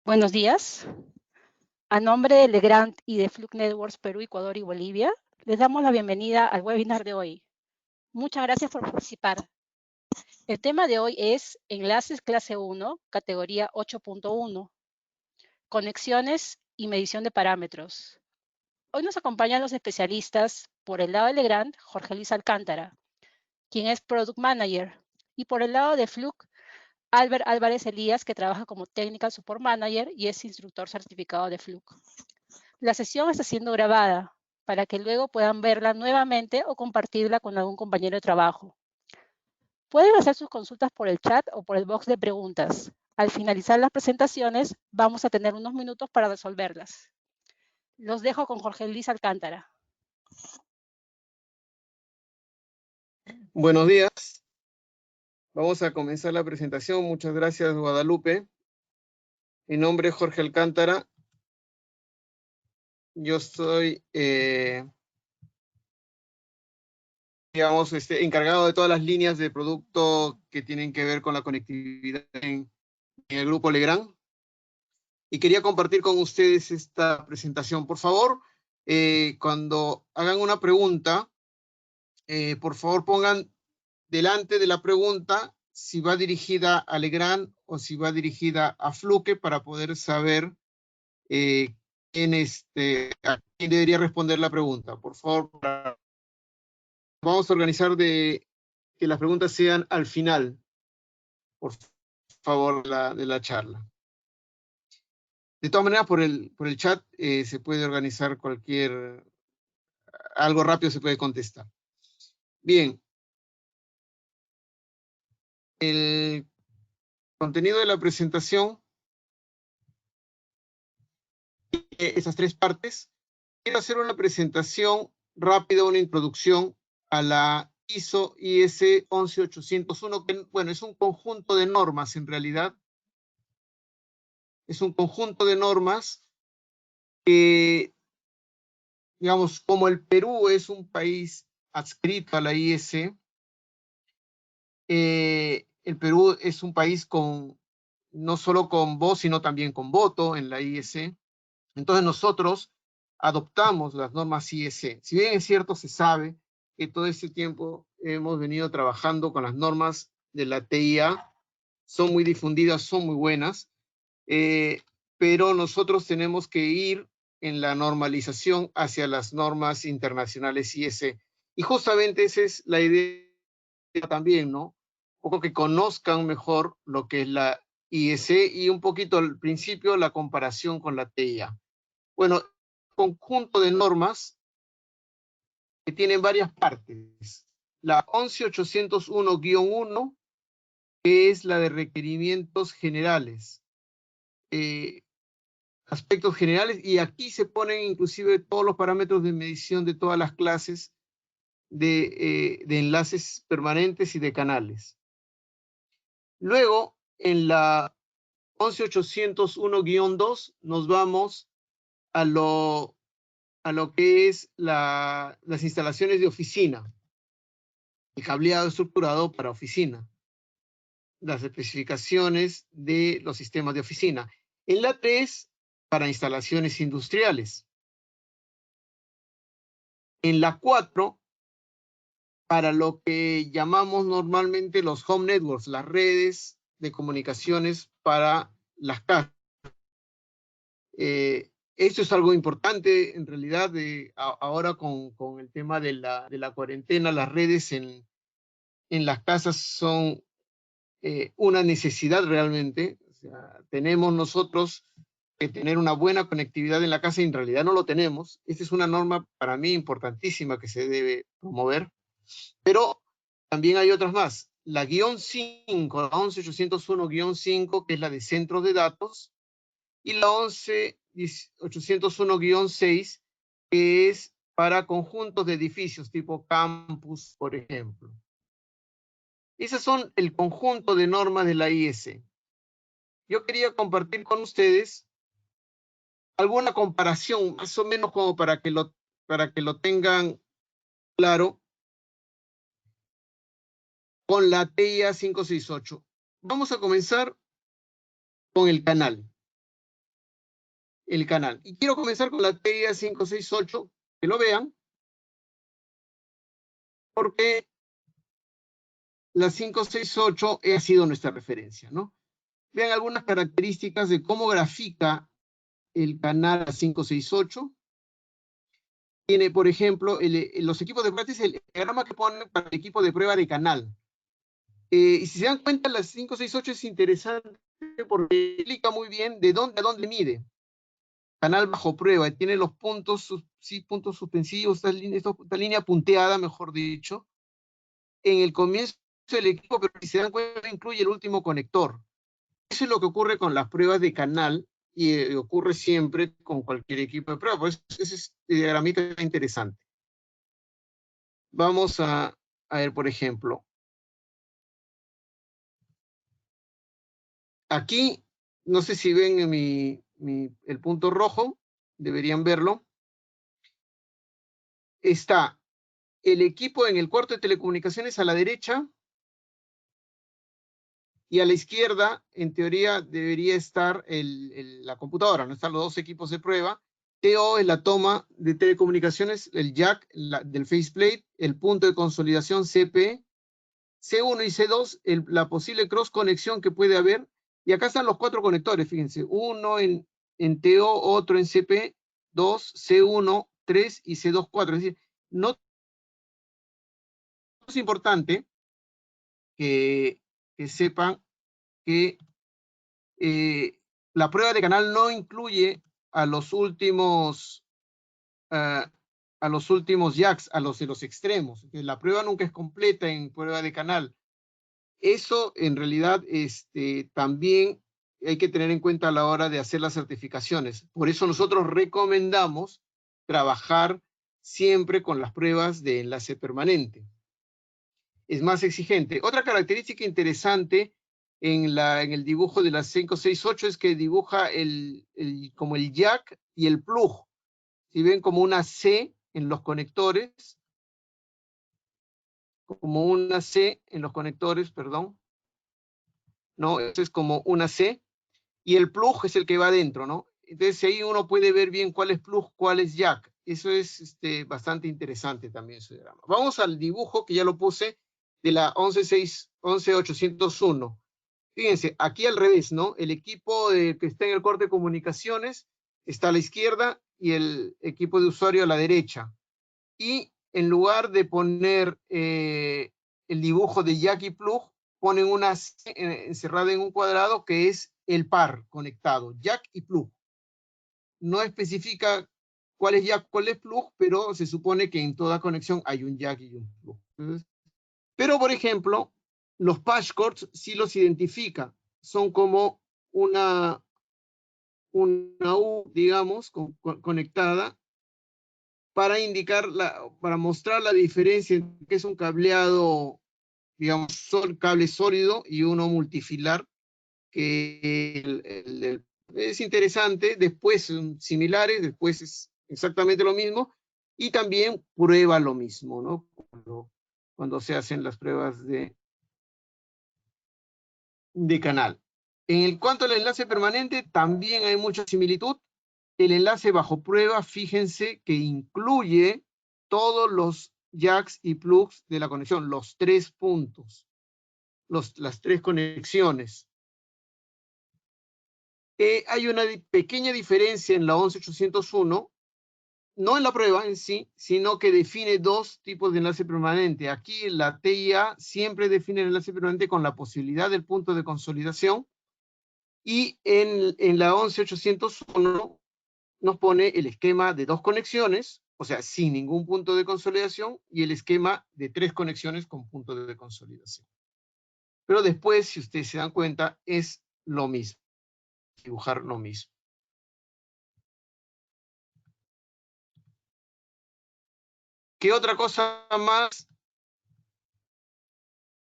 Buenos días. A nombre de Legrand y de Fluke Networks Perú, Ecuador y Bolivia, les damos la bienvenida al webinar de hoy. Muchas gracias por participar. El tema de hoy es Enlaces Clase 1, categoría 8.1, Conexiones y medición de parámetros. Hoy nos acompañan los especialistas, por el lado de Legrand, Jorge Luis Alcántara, quien es Product Manager, y por el lado de Fluke, Albert Álvarez Elías, que trabaja como Technical Support Manager y es instructor certificado de Fluke. La sesión está siendo grabada para que luego puedan verla nuevamente o compartirla con algún compañero de trabajo. Pueden hacer sus consultas por el chat o por el box de preguntas. Al finalizar las presentaciones, vamos a tener unos minutos para resolverlas. Los dejo con Jorge Luis Alcántara. Buenos días. Vamos a comenzar la presentación. Muchas gracias, Guadalupe. Mi nombre es Jorge Alcántara. Yo soy, encargado de todas las líneas de producto que tienen que ver con la conectividad en el Grupo Legrand. Y quería compartir con ustedes esta presentación. Por favor, cuando hagan una pregunta, por favor pongan delante de la pregunta si va dirigida a Legrand o si va dirigida a Fluke para poder saber a quién debería responder la pregunta. Por favor, vamos a organizar de que las preguntas sean al final, por favor, de la charla. De todas maneras, por el chat se puede organizar algo rápido se puede contestar. Bien. El contenido de la presentación, esas tres partes. Quiero hacer una presentación rápida, una introducción a la ISO IS 11801, que, bueno, es un conjunto de normas en realidad. Es un conjunto de normas que, digamos, como el Perú es un país adscrito a la IS, el Perú es un país no solo con voz, sino también con voto en la IS. Entonces nosotros adoptamos las normas IEC. Si bien es cierto, se sabe que todo este tiempo hemos venido trabajando con las normas de la TIA, son muy difundidas, son muy buenas, pero nosotros tenemos que ir en la normalización hacia las normas internacionales IEC. Y justamente esa es la idea también, ¿no? Un poco que conozcan mejor lo que es la IEC y un poquito al principio la comparación con la TIA. Bueno, conjunto de normas que tienen varias partes. La 11801-1, que es la de requerimientos generales, aspectos generales, y aquí se ponen inclusive todos los parámetros de medición de todas las clases de enlaces permanentes y de canales. Luego, en la 11801-2 nos vamos a lo que es las instalaciones de oficina, el cableado estructurado para oficina, las especificaciones de los sistemas de oficina. En la 3, para instalaciones industriales. En la 4, para lo que llamamos normalmente los home networks, las redes de comunicaciones para las casas. Esto es algo importante, en realidad, ahora con el tema de la cuarentena, las redes en las casas son una necesidad realmente. O sea, tenemos nosotros que tener una buena conectividad en la casa y en realidad no lo tenemos. Esta es una norma para mí importantísima que se debe promover, pero también hay otras más. La guión 5, la 11801-5, que es la de centros de datos, y la 11801-6, que es para conjuntos de edificios tipo campus, por ejemplo. Esos son el conjunto de normas de la IS. Yo quería compartir con ustedes alguna comparación, más o menos como para que lo tengan claro, con la TIA 568. Vamos a comenzar con el canal. el canal. Y quiero comenzar con la TIA 568, que lo vean, porque la 568 ha sido nuestra referencia, ¿no? Vean algunas características de cómo grafica el canal 568. Tiene, por ejemplo, los equipos de prueba, este es el diagrama que ponen para el equipo de prueba de canal. Y si se dan cuenta, la 568 es interesante porque explica muy bien de dónde a dónde mide. Canal bajo prueba, tiene los puntos, sí, puntos suspensivos, esta línea punteada, mejor dicho, en el comienzo del equipo, pero si se dan cuenta, incluye el último conector. Eso es lo que ocurre con las pruebas de canal y ocurre siempre con cualquier equipo de prueba. Por eso ese diagramita es interesante. Vamos a ver, por ejemplo, aquí, no sé si ven el punto rojo, deberían verlo. Está el equipo en el cuarto de telecomunicaciones a la derecha y a la izquierda, en teoría, debería estar la computadora, no están los dos equipos de prueba. TO es la toma de telecomunicaciones, el jack del faceplate, el punto de consolidación CP, C1 y C2, la posible cross conexión que puede haber. Y acá están los 4 conectores, fíjense, uno en TO, otro en CP, 2, C1, 3 y C2, 4. Es decir, no es importante que sepan que la prueba de canal no incluye a los últimos jacks, a los de los extremos. La prueba nunca es completa en prueba de canal. Eso en realidad también hay que tener en cuenta a la hora de hacer las certificaciones. Por eso nosotros recomendamos trabajar siempre con las pruebas de enlace permanente. Es más exigente. Otra característica interesante en el dibujo de la 568 es que dibuja como el jack y el plug. Si ven como una C en los conectores, perdón. ¿No? Eso es como una C, y el plug es el que va adentro, ¿no? Entonces ahí uno puede ver bien cuál es plug, cuál es jack. Eso es bastante interesante también su diagrama. Vamos al dibujo que ya lo puse de la 11801. Fíjense, aquí al revés, ¿no? El equipo que está en el corte de comunicaciones está a la izquierda y el equipo de usuario a la derecha. Y en lugar de poner el dibujo de jack y plug, ponen una C encerrada en un cuadrado que es el par conectado, jack y plug. No especifica cuál es jack, cuál es plug, pero se supone que en toda conexión hay un jack y un plug. Pero, por ejemplo, los patch cords sí los identifica. Son como una U, digamos, conectada para para mostrar la diferencia entre que es un cableado, digamos, cable sólido y uno multifilar, que es interesante. Después son similares, después es exactamente lo mismo, y también prueba lo mismo, ¿no? Cuando se hacen las pruebas de canal. En cuanto al enlace permanente, también hay mucha similitud. El enlace bajo prueba, fíjense que incluye todos los jacks y plugs de la conexión, los 3 puntos, las 3 conexiones. Hay una pequeña diferencia en la 11801, no en la prueba en sí, sino que define 2 tipos de enlace permanente. Aquí la TIA siempre define el enlace permanente con la posibilidad del punto de consolidación, y en la 11801 nos pone el esquema de 2 conexiones, o sea, sin ningún punto de consolidación, y el esquema de 3 conexiones con punto de consolidación. Pero después, si ustedes se dan cuenta, es lo mismo, dibujar lo mismo. ¿Qué otra cosa más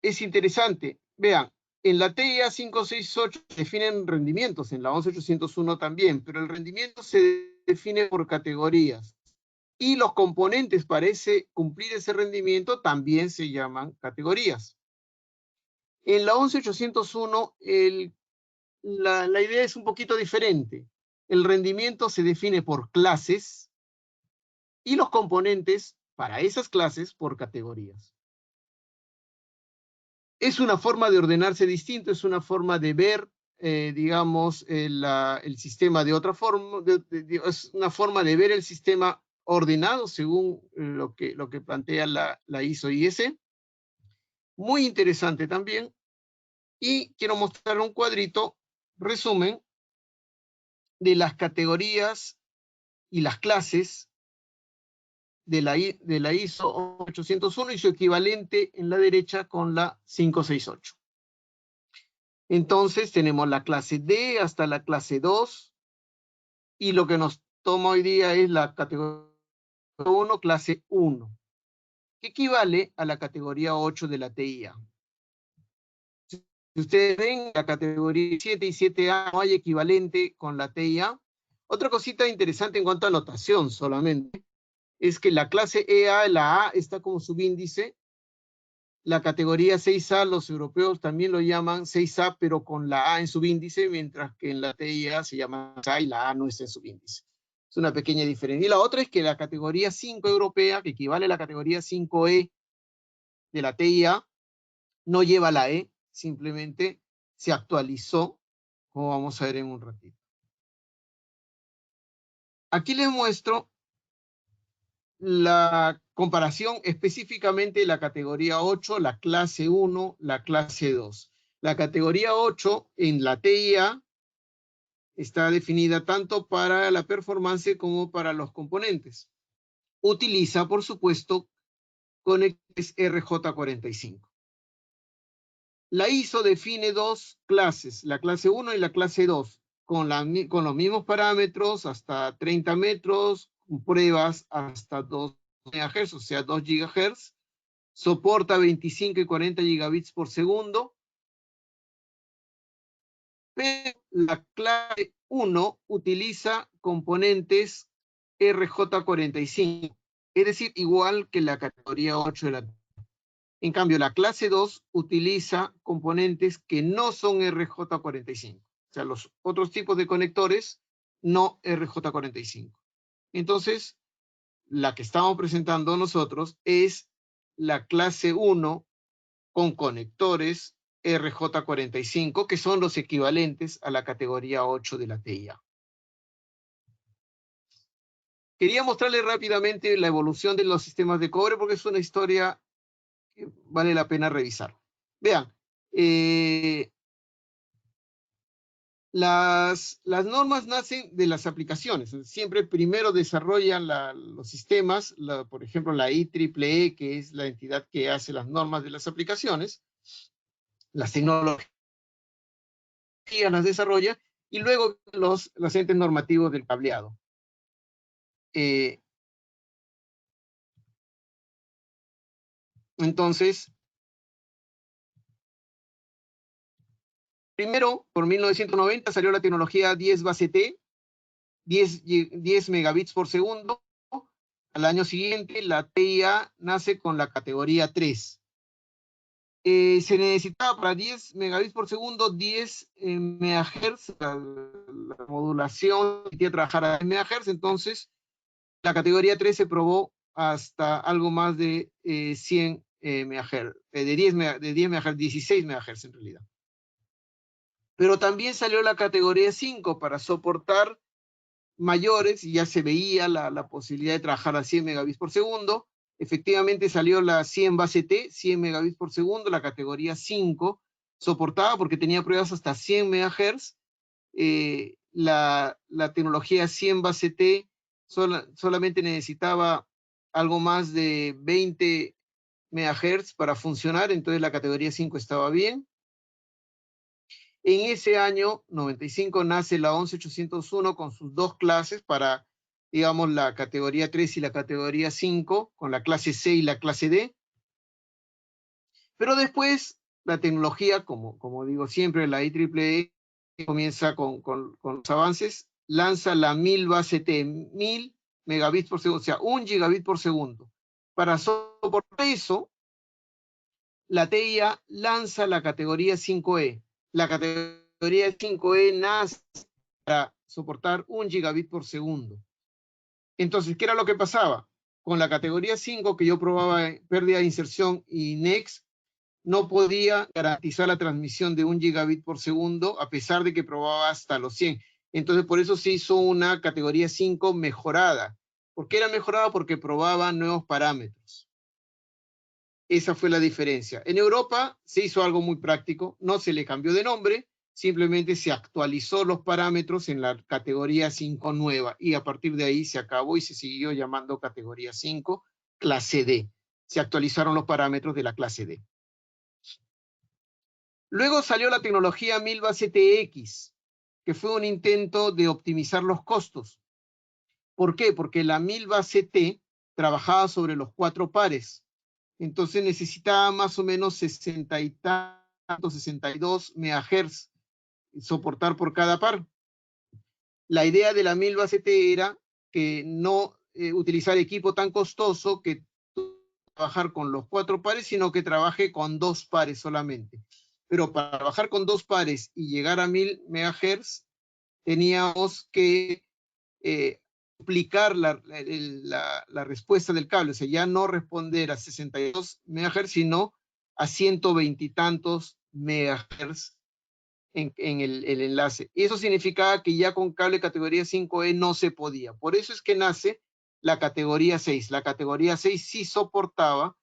es interesante? Vean, en la TIA 568 se definen rendimientos, en la 11801 también, pero el rendimiento se define por categorías. Y los componentes para cumplir ese rendimiento también se llaman categorías. En la 11801 la idea es un poquito diferente. El rendimiento se define por clases y los componentes para esas clases por categorías. Es una forma de ordenarse distinto, es una forma de ver, digamos, el sistema de otra forma, es una forma de ver el sistema ordenado según lo que plantea la ISO-IS. Muy interesante también. Y quiero mostrar un cuadrito, resumen, de las categorías y las clases de la ISO 801 y su equivalente en la derecha con la 568. Entonces tenemos la clase D hasta la clase 2 y lo que nos toma hoy día es la categoría 1, clase 1, que equivale a la categoría 8 de la TIA. Si ustedes ven la categoría 7 y 7A no hay equivalente con la TIA. Otra cosita interesante en cuanto a notación solamente es que la clase EA, la A está como subíndice. La categoría 6A, los europeos también lo llaman 6A, pero con la A en subíndice, mientras que en la TIA se llama 6A y la A no está en subíndice. Es una pequeña diferencia. Y la otra es que la categoría 5 europea, que equivale a la categoría 5E de la TIA, no lleva la E, simplemente se actualizó, como vamos a ver en un ratito. Aquí les muestro la comparación específicamente de la categoría 8, la clase 1, la clase 2. La categoría 8 en la TIA está definida tanto para la performance como para los componentes. Utiliza, por supuesto, conectores RJ45. La ISO define dos clases, la clase 1 y la clase 2, con los mismos parámetros, hasta 30 metros, pruebas hasta 2 MHz, o sea, 2 GHz. Soporta 25 y 40 gigabits por segundo. Pero la clase 1 utiliza componentes RJ45, es decir, igual que la categoría 8 de la. En cambio, la clase 2 utiliza componentes que no son RJ45. O sea, los otros tipos de conectores no RJ45. Entonces, la que estamos presentando nosotros es la clase 1 con conectores RJ45, que son los equivalentes a la categoría 8 de la TIA. Quería mostrarles rápidamente la evolución de los sistemas de cobre porque es una historia que vale la pena revisar. Vean, las normas nacen de las aplicaciones. Siempre primero desarrollan los sistemas, por ejemplo, la IEEE, que es la entidad que hace las normas de las aplicaciones, las tecnologías las desarrolla, y luego los entes normativos del cableado. Entonces, primero, por 1990 salió la tecnología 10 base T, 10 megabits por segundo. Al año siguiente, la TIA nace con la categoría 3. Se necesitaba para 10 megabits por segundo, 10 MHz, la modulación quería trabajar a 10 MHz, entonces la categoría 3 se probó hasta algo más de 100 MHz, de 10 MHz, 16 MHz en realidad. Pero también salió la categoría 5 para soportar mayores y ya se veía la posibilidad de trabajar a 100 megabits por segundo. Efectivamente salió la 100 base T, 100 megabits por segundo, la categoría 5 soportaba porque tenía pruebas hasta 100 MHz. La tecnología 100 base T solamente necesitaba algo más de 20 MHz para funcionar, entonces la categoría 5 estaba bien. En ese año 95 nace la 11801 con sus dos clases para, digamos, la categoría 3 y la categoría 5, con la clase C y la clase D. Pero después la tecnología, como digo siempre, la IEEE comienza con los avances, lanza la 1000 base T, 1000 megabits por segundo, o sea, 1 gigabit por segundo. Para soportar eso, la TIA lanza la categoría 5E. La categoría 5E nace para soportar 1 gigabit por segundo. Entonces, ¿qué era lo que pasaba? Con la categoría 5 que yo probaba pérdida de inserción y NEX, no podía garantizar la transmisión de 1 gigabit por segundo, a pesar de que probaba hasta los 100. Entonces, por eso se hizo una categoría 5 mejorada. ¿Por qué era mejorada? Porque probaba nuevos parámetros. Esa fue la diferencia. En Europa se hizo algo muy práctico, no se le cambió de nombre, simplemente se actualizó los parámetros en la categoría 5 nueva y a partir de ahí se acabó y se siguió llamando categoría 5, clase D. Se actualizaron los parámetros de la clase D. Luego salió la tecnología Milva CTX, que fue un intento de optimizar los costos. ¿Por qué? Porque la Milva CT trabajaba sobre los 4 pares. Entonces necesitaba más o menos 60 y tantos, 62 MHz soportar por cada par. La idea de la Milva CT era que no utilizar equipo tan costoso que trabajar con los 4 pares, sino que trabaje con 2 pares solamente. Pero para trabajar con 2 pares y llegar a 1000 MHz, teníamos que duplicar la respuesta del cable, o sea, ya no responder a 62 MHz, sino a 120 y tantos MHz en el enlace. Y eso significaba que ya con cable categoría 5E no se podía. Por eso es que nace la categoría 6. La categoría 6 sí soportaba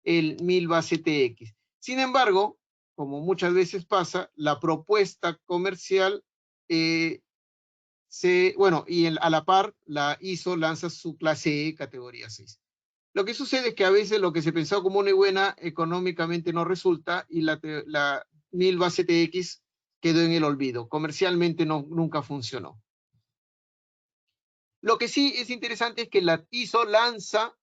el Milva CTX. Sin embargo, como muchas veces pasa, la propuesta comercial y a la par, la ISO lanza su clase E categoría 6. Lo que sucede es que a veces lo que se pensaba como una buena económicamente no resulta y la Milva CTX quedó en el olvido. Comercialmente nunca funcionó. Lo que sí es interesante es que la ISO lanza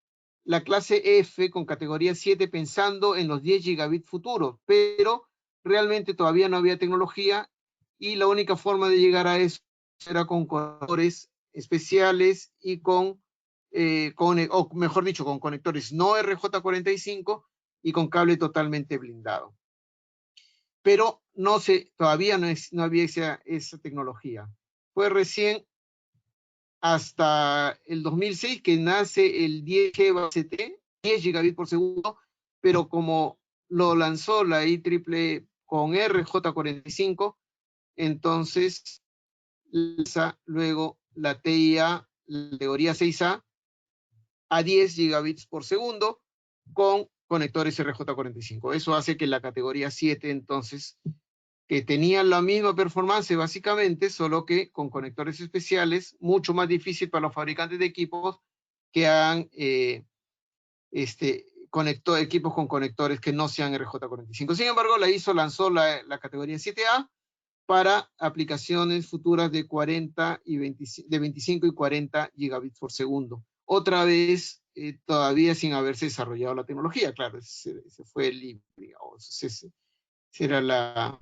la clase F con categoría 7 pensando en los 10 gigabits futuros, pero realmente todavía no había tecnología y la única forma de llegar a eso era con conectores especiales y con conectores no RJ45 y con cable totalmente blindado. Pero todavía no había esa tecnología. Fue recién hasta el 2006 que nace el 10 GBCT, 10 gigabits por segundo, pero como lo lanzó la IEEE con RJ45, entonces luego la TIA, la categoría 6A, a 10 gigabits por segundo con conectores RJ45. Eso hace que la categoría 7 entonces, que tenían la misma performance básicamente, solo que con conectores especiales, mucho más difícil para los fabricantes de equipos que hagan equipos con conectores que no sean RJ45. Sin embargo, la ISO lanzó la categoría 7A para aplicaciones futuras de 25 y 40 gigabits por segundo. Otra vez, todavía sin haberse desarrollado la tecnología, claro, ese fue el límite, digamos. Era la...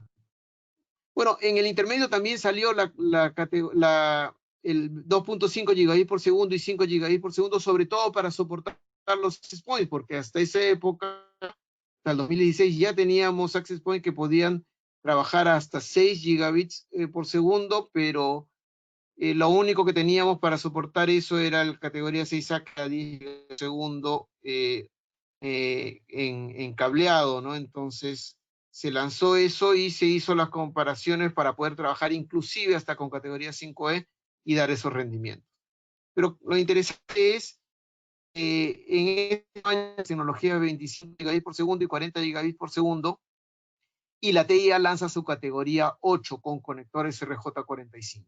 Bueno, en el intermedio también salió el 2.5 gigabits por segundo y 5 gigabits por segundo, sobre todo para soportar los access points, porque hasta esa época, hasta el 2016, ya teníamos access points que podían trabajar hasta 6 gigabits por segundo, pero lo único que teníamos para soportar eso era la categoría 6A a 10 gigabits por segundo en cableado, ¿no? Entonces se lanzó eso y se hizo las comparaciones para poder trabajar inclusive hasta con categoría 5E y dar esos rendimientos. Pero lo interesante es en este año la tecnología de 25 gigabits por segundo y 40 gigabits por segundo, y la TIA lanza su categoría 8 con conectores RJ45.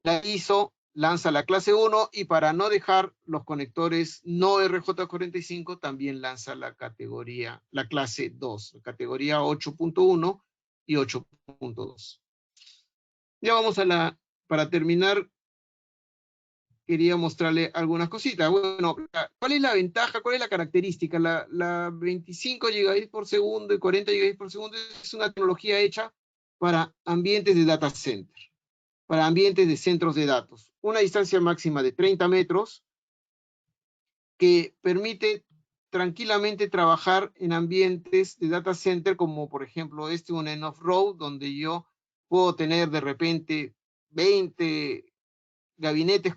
La ISO lanza la clase 1 y para no dejar los conectores no RJ45 también lanza la clase 2, la categoría 8.1 y 8.2. Ya vamos para terminar, quería mostrarle algunas cositas. Bueno, ¿cuál es la ventaja? ¿Cuál es la característica? La 25 gigabits por segundo y 40 gigabits por segundo es una tecnología hecha para ambientes de data center, para ambientes de centros de datos. Una distancia máxima de 30 metros que permite tranquilamente trabajar en ambientes de data center como por ejemplo un en off-road donde yo puedo tener de repente 20 gabinetes,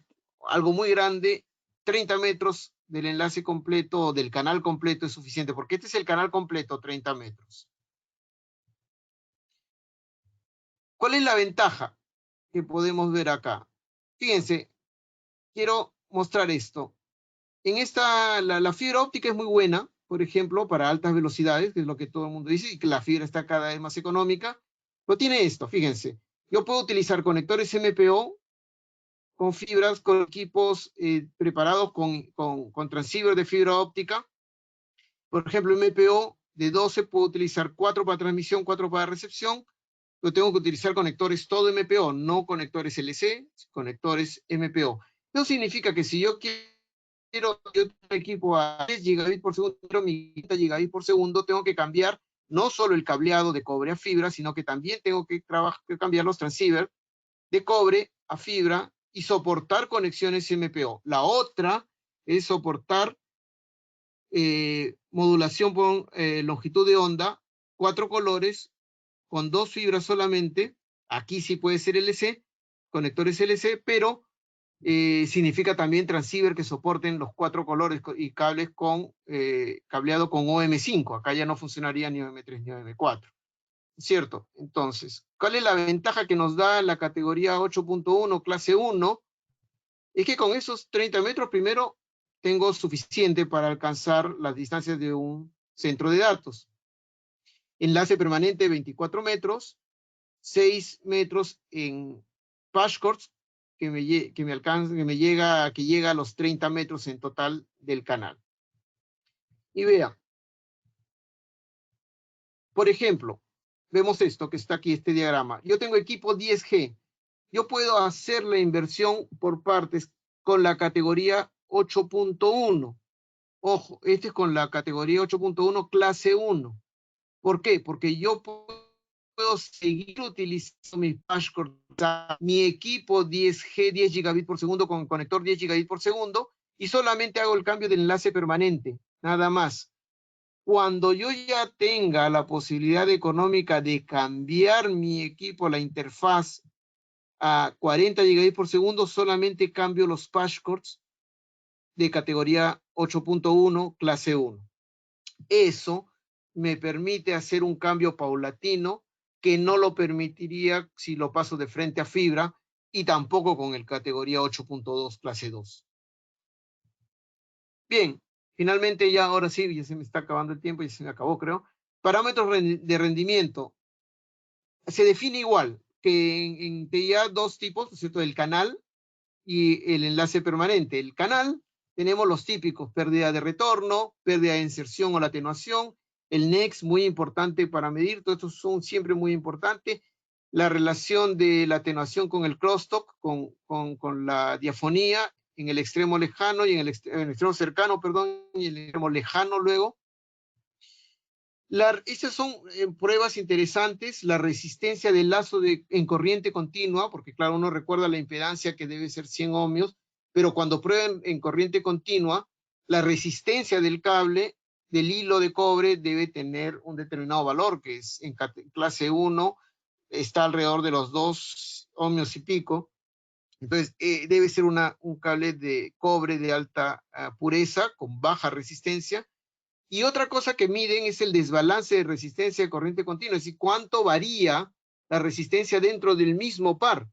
algo muy grande, 30 metros del enlace completo o del canal completo es suficiente, porque este es el canal completo, 30 metros. ¿Cuál es la ventaja que podemos ver acá? Fíjense, quiero mostrar esto. En esta, la fibra óptica es muy buena, por ejemplo, para altas velocidades, que es lo que todo el mundo dice, y que la fibra está cada vez más económica. Pero tiene esto, fíjense. Yo puedo utilizar conectores MPO con fibras, con equipos preparados con transceiver de fibra óptica. Por ejemplo, MPO de 12 puedo utilizar 4 para transmisión, 4 para recepción. Yo tengo que utilizar conectores todo MPO, no conectores LC, conectores MPO. Eso significa que si yo quiero un equipo a 10 gigabits por segundo, mi 30 gigabits por segundo, tengo que cambiar no solo el cableado de cobre a fibra, sino que también tengo que cambiar los transceivers de cobre a fibra y soportar conexiones MPO. La otra es soportar modulación por longitud de onda, 4 colores, con 2 fibras solamente. Aquí sí puede ser LC, conectores LC, pero significa también transceiver que soporten los 4 colores y cables con cableado con OM5. Acá ya no funcionaría ni OM3 ni OM4. ¿Cierto? Entonces, ¿cuál es la ventaja que nos da la categoría 8.1 clase 1? Es que con esos 30 metros, primero, tengo suficiente para alcanzar las distancias de un centro de datos. Enlace permanente 24 metros, 6 metros en patchcords, que llega a los 30 metros en total del canal. Y vea, por ejemplo, vemos esto que está aquí, este diagrama. Yo tengo equipo 10G. Yo puedo hacer la inversión por partes con la categoría 8.1. Ojo, este es con la categoría 8.1 clase 1. ¿Por qué? Porque yo puedo seguir utilizando mi patchcord, mi equipo 10G, 10 gigabits por segundo con conector 10 gigabits por segundo y solamente hago el cambio del enlace permanente, nada más. Cuando yo ya tenga la posibilidad económica de cambiar mi equipo, la interfaz a 40 gigabits por segundo, solamente cambio los patchcords de categoría 8.1 clase 1. Eso me permite hacer un cambio paulatino que no lo permitiría si lo paso de frente a fibra y tampoco con el categoría 8.2 clase 2. Bien, finalmente ya ahora sí, ya se me está acabando el tiempo, ya se me acabó creo. Parámetros de rendimiento. Se define igual que en TIA dos tipos, ¿cierto? El canal y el enlace permanente. El canal tenemos los típicos, pérdida de retorno, pérdida de inserción o la atenuación, el NEX, muy importante para medir, todos estos son siempre muy importantes, la relación de la atenuación con el crosstalk, con la diafonía, en el extremo lejano y en el extremo cercano, perdón, y en el extremo lejano luego. Estas son pruebas interesantes, la resistencia del lazo en corriente continua, porque claro, uno recuerda la impedancia que debe ser 100 ohmios, pero cuando prueban en corriente continua, la resistencia del cable, del hilo de cobre, debe tener un determinado valor, que es en clase 1, está alrededor de los 2 ohmios y pico. Entonces, debe ser un cable de cobre de alta pureza, con baja resistencia. Y otra cosa que miden es el desbalance de resistencia de corriente continua, es decir, cuánto varía la resistencia dentro del mismo par.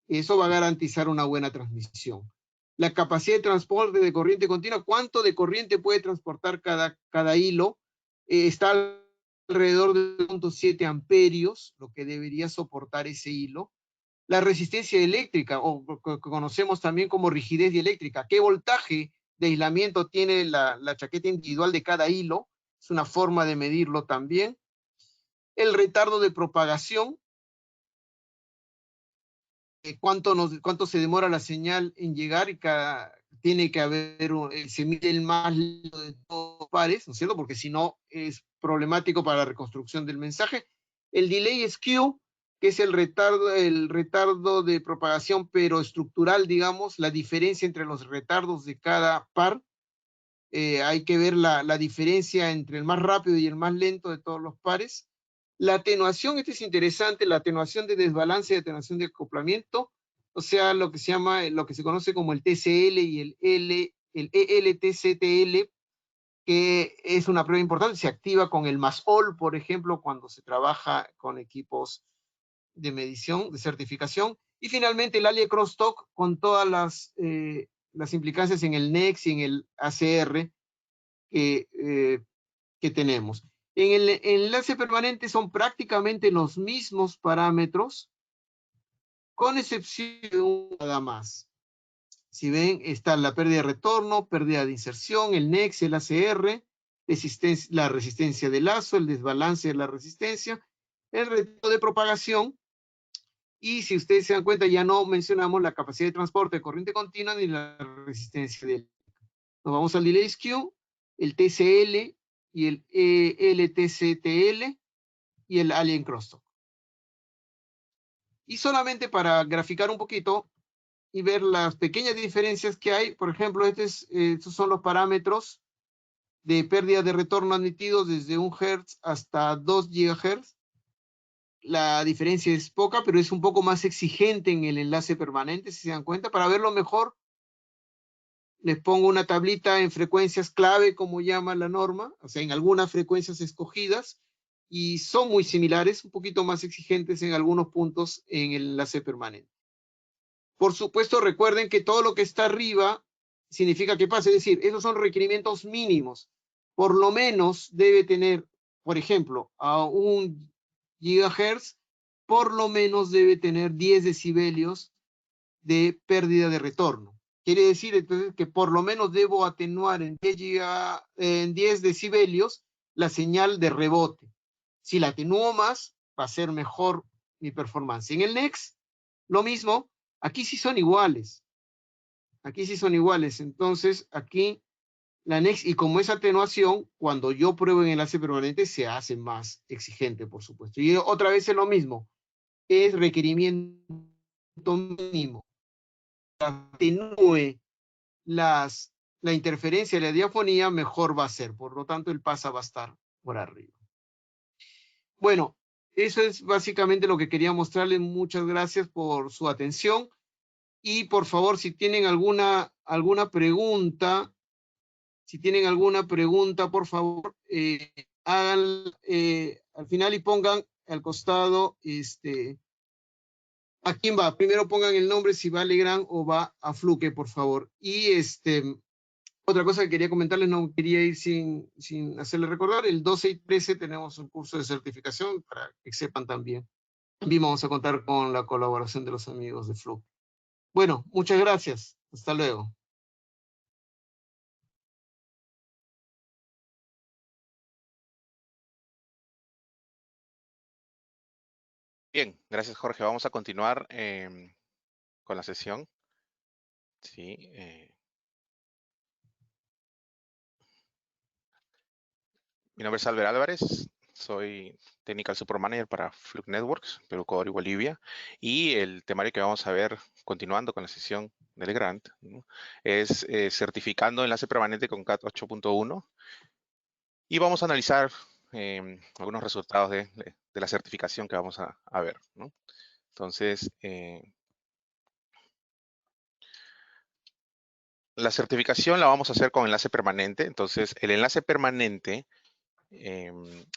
Eso va a garantizar una buena transmisión. La capacidad de transporte de corriente continua, cuánto de corriente puede transportar cada hilo, está alrededor de 0.7 amperios, lo que debería soportar ese hilo. La resistencia eléctrica, o que conocemos también como rigidez dieléctrica, qué voltaje de aislamiento tiene la chaqueta individual de cada hilo, es una forma de medirlo también. El retardo de propagación, cuánto se demora la señal en llegar y tiene que haber, se mide el más lento de todos los pares, ¿no es cierto? Porque si no es problemático para la reconstrucción del mensaje. El delay skew, que es el retardo de propagación, pero estructural, digamos, la diferencia entre los retardos de cada par. Hay que ver la diferencia entre el más rápido y el más lento de todos los pares. La atenuación, esto es interesante, la atenuación de desbalance y atenuación de acoplamiento, o sea, lo que se llama, lo que se conoce como el TCL y el ELTCTL, que es una prueba importante, se activa con el MASOL, por ejemplo, cuando se trabaja con equipos de medición, de certificación, y finalmente el ALIE Crosstalk con todas las implicancias en el NEX y en el ACR que tenemos. En el enlace permanente son prácticamente los mismos parámetros, con excepción de uno nada más. Si ven, está la pérdida de retorno, pérdida de inserción, el NEX, el ACR, la resistencia del lazo, el desbalance de la resistencia, el retorno de propagación, y si ustedes se dan cuenta, ya no mencionamos la capacidad de transporte de corriente continua ni la resistencia del. Nos vamos al delay skew, el TCL y el LTCTL y el alien crosstalk. Y solamente para graficar un poquito y ver las pequeñas diferencias que hay, por ejemplo, estos son los parámetros de pérdida de retorno admitidos desde 1 Hz hasta 2 GHz. La diferencia es poca, pero es un poco más exigente en el enlace permanente, si se dan cuenta. Para verlo mejor, les pongo una tablita en frecuencias clave, como llama la norma, o sea, en algunas frecuencias escogidas, y son muy similares, un poquito más exigentes en algunos puntos en el enlace permanente. Por supuesto, recuerden que todo lo que está arriba significa que pase, es decir, esos son requerimientos mínimos. Por lo menos debe tener, por ejemplo, a 1 GHz, por lo menos debe tener 10 decibelios de pérdida de retorno. Quiere decir entonces que por lo menos debo atenuar en 10 decibelios la señal de rebote. Si la atenúo más, va a ser mejor mi performance. En el NEX, lo mismo, aquí sí son iguales. Aquí sí son iguales. Entonces, aquí la NEX, y como es atenuación, cuando yo pruebo en enlace permanente, se hace más exigente, por supuesto. Y otra vez es lo mismo. Es requerimiento mínimo. Atenúe la interferencia de la diafonía, mejor va a ser. Por lo tanto, el pasa va a estar por arriba. Bueno, eso es básicamente lo que quería mostrarles. Muchas gracias por su atención. Y por favor, si tienen alguna pregunta, por favor, hagan al final y pongan al costado a quién va. Primero pongan el nombre, si va a Legrand o va a Fluke, por favor. Y otra cosa que quería comentarles, no quería ir sin hacerles recordar, el 12 y 13 tenemos un curso de certificación para que sepan también. También vamos a contar con la colaboración de los amigos de Fluke. Bueno, muchas gracias. Hasta luego. Bien, gracias Jorge. Vamos a continuar con la sesión. Sí, mi nombre es Albert Álvarez, soy Technical Support Manager para Fluke Networks, Perú, Ecuador y Bolivia. Y el temario que vamos a ver, continuando con la sesión del grant, ¿no?, es certificando enlace permanente con CAT 8.1. Y vamos a analizar algunos resultados de la certificación que vamos a ver, ¿no? Entonces, la certificación la vamos a hacer con enlace permanente. Entonces, el enlace permanente,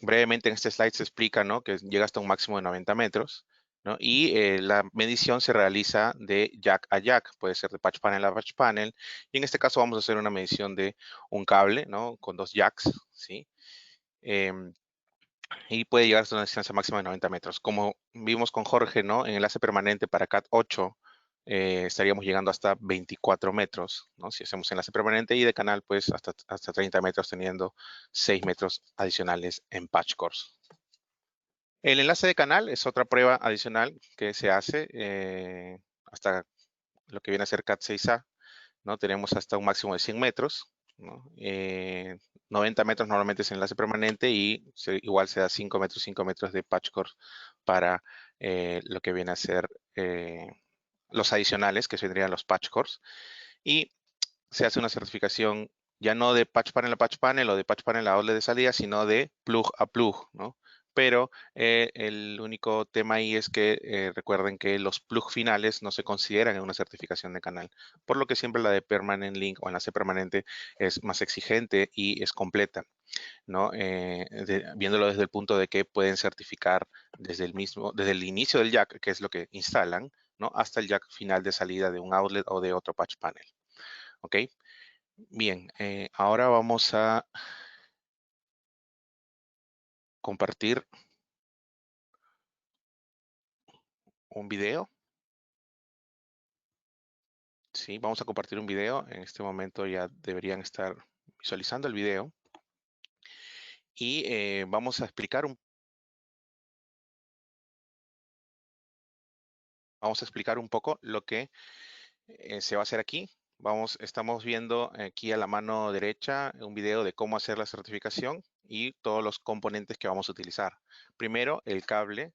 brevemente en este slide se explica, ¿no?, que llega hasta un máximo de 90 metros, ¿no? Y la medición se realiza de jack a jack, puede ser de patch panel a patch panel. Y en este caso vamos a hacer una medición de un cable, ¿no?, con 2 jacks, ¿sí? Y puede llegar hasta una distancia máxima de 90 metros. Como vimos con Jorge, ¿no?, en enlace permanente para CAT 8, estaríamos llegando hasta 24 metros, ¿no?, si hacemos enlace permanente, y de canal, pues, hasta 30 metros, teniendo 6 metros adicionales en patch cores. El enlace de canal es otra prueba adicional que se hace hasta lo que viene a ser CAT 6A, ¿no? Tenemos hasta un máximo de 100 metros, ¿no? 90 metros normalmente es enlace permanente, y igual se da 5 metros de patch core para lo que viene a ser los adicionales, que vendrían los patch cores. Y se hace una certificación ya no de patch panel a patch panel o de patch panel a outlet de salida, sino de plug a plug, ¿no? pero el único tema ahí es que recuerden que los plugs finales no se consideran en una certificación de canal, por lo que siempre la de Permanent Link o enlace permanente es más exigente y es completa, ¿no? Viéndolo desde el punto de que pueden certificar desde el inicio del jack, que es lo que instalan, ¿no? Hasta el jack final de salida de un outlet o de otro patch panel. ¿Ok? Bien, ahora vamos a compartir un video. Sí, vamos a compartir un video. En este momento ya deberían estar visualizando el video. Y vamos a explicar un poco lo que se va a hacer aquí. Estamos viendo aquí a la mano derecha un video de cómo hacer la certificación y todos los componentes que vamos a utilizar. Primero, el cable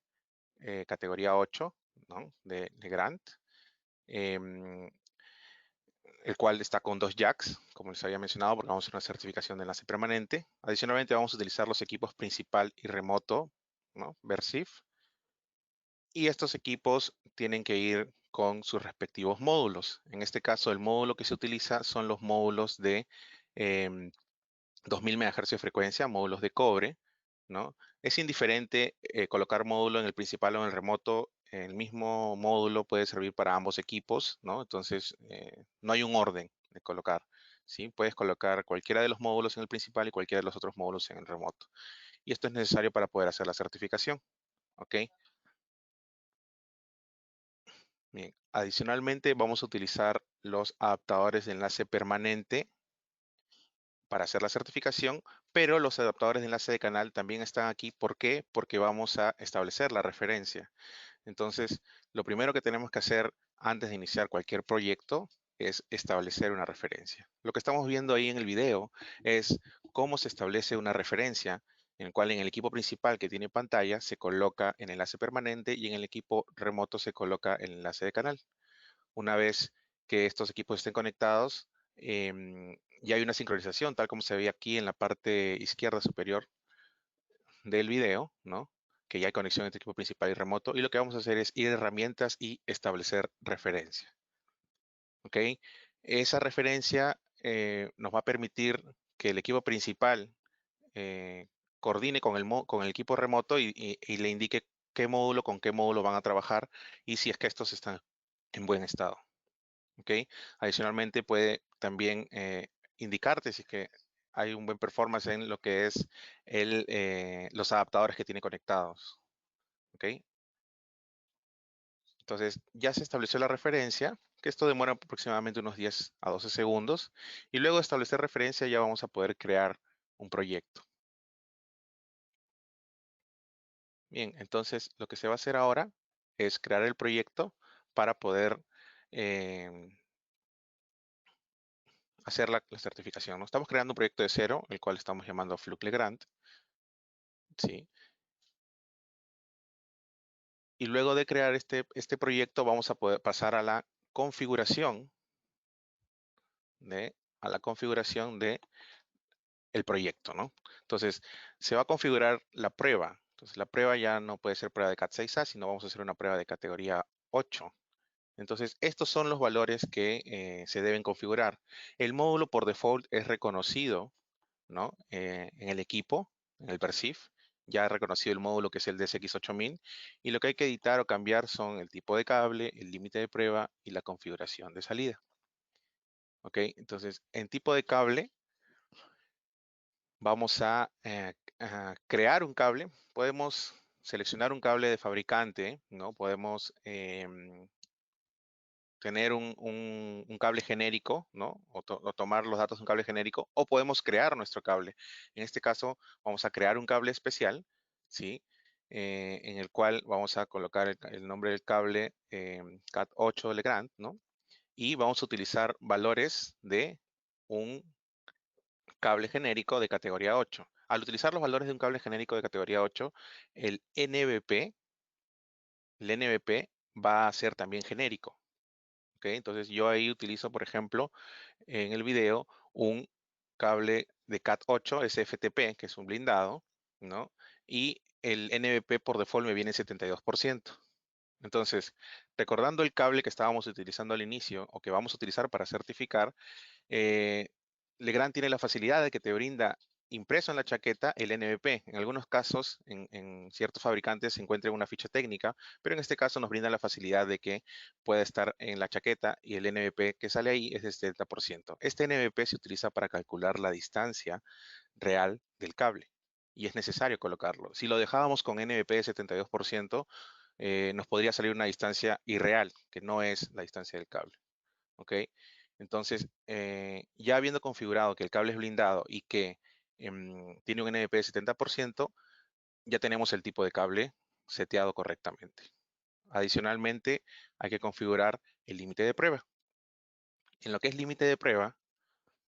categoría 8, ¿no? de Grant, el cual está con 2 jacks, como les había mencionado, porque vamos a hacer una certificación de enlace permanente. Adicionalmente, vamos a utilizar los equipos principal y remoto, ¿no? Versif. Y estos equipos tienen que ir con sus respectivos módulos. En este caso, el módulo que se utiliza son los módulos de 2000 MHz de frecuencia, módulos de cobre, ¿no? Es indiferente colocar módulo en el principal o en el remoto. El mismo módulo puede servir para ambos equipos, ¿no? Entonces, no hay un orden de colocar, ¿sí? Puedes colocar cualquiera de los módulos en el principal y cualquiera de los otros módulos en el remoto. Y esto es necesario para poder hacer la certificación, ¿ok? Bien, adicionalmente vamos a utilizar los adaptadores de enlace permanente para hacer la certificación, pero los adaptadores de enlace de canal también están aquí. ¿Por qué? Porque vamos a establecer la referencia. Entonces, lo primero que tenemos que hacer antes de iniciar cualquier proyecto es establecer una referencia. Lo que estamos viendo ahí en el video es cómo se establece una referencia, en el cual en el equipo principal que tiene pantalla se coloca el enlace permanente y en el equipo remoto se coloca el enlace de canal. Una vez que estos equipos estén conectados, ya hay una sincronización, tal como se ve aquí en la parte izquierda superior del video, ¿no? Que ya hay conexión entre equipo principal y remoto. Y lo que vamos a hacer es ir a herramientas y establecer referencia. ¿Ok? Esa referencia nos va a permitir que el equipo principal coordine con el equipo remoto y le indique qué módulo con qué módulo van a trabajar y si es que estos están en buen estado. ¿Ok? Adicionalmente puede también indicarte si es que hay un buen performance en lo que es los adaptadores que tiene conectados. ¿Ok? Entonces ya se estableció la referencia, que esto demora aproximadamente unos 10 a 12 segundos. Y luego de establecer referencia ya vamos a poder crear un proyecto. Bien, entonces lo que se va a hacer ahora es crear el proyecto para poder hacer la certificación, ¿no? Estamos creando un proyecto de cero, el cual estamos llamando Fluke Legrand, ¿sí? Y luego de crear este proyecto vamos a poder pasar a la configuración de el proyecto, ¿no? Entonces, se va a configurar la prueba. Entonces, la prueba ya no puede ser prueba de Cat6a, sino vamos a hacer una prueba de categoría 8. Entonces, estos son los valores que se deben configurar. El módulo por default es reconocido, ¿no? En el equipo, en el Versif. Ya he reconocido el módulo que es el DSX8000 y lo que hay que editar o cambiar son el tipo de cable, el límite de prueba y la configuración de salida. ¿Ok? Entonces, en tipo de cable, vamos a crear un cable. Podemos seleccionar un cable de fabricante, ¿no? Podemos tener un cable genérico, ¿no? O tomar los datos de un cable genérico, o podemos crear nuestro cable. En este caso, vamos a crear un cable especial, ¿sí? En el cual vamos a colocar el nombre del cable Cat8 Legrand, ¿no? Y vamos a utilizar valores de un cable genérico de categoría 8. Al utilizar los valores de un cable genérico de categoría 8, el NBP va a ser también genérico. ¿Ok? Entonces yo ahí utilizo, por ejemplo, en el video un cable de Cat8 SFTP, que es un blindado, ¿no? y el NBP por default me viene en 72%. Entonces, recordando el cable que estábamos utilizando al inicio o que vamos a utilizar para certificar, Legrand tiene la facilidad de que te brinda impreso en la chaqueta el NBP. En algunos casos, en ciertos fabricantes se encuentra una ficha técnica, pero en este caso nos brinda la facilidad de que pueda estar en la chaqueta y el NBP que sale ahí es de 70%. Este NBP se utiliza para calcular la distancia real del cable y es necesario colocarlo. Si lo dejábamos con NBP de 72%, nos podría salir una distancia irreal, que no es la distancia del cable. ¿Ok? Entonces, ya habiendo configurado que el cable es blindado y que tiene un NBP de 70%, ya tenemos el tipo de cable seteado correctamente. Adicionalmente, hay que configurar el límite de prueba. En lo que es límite de prueba,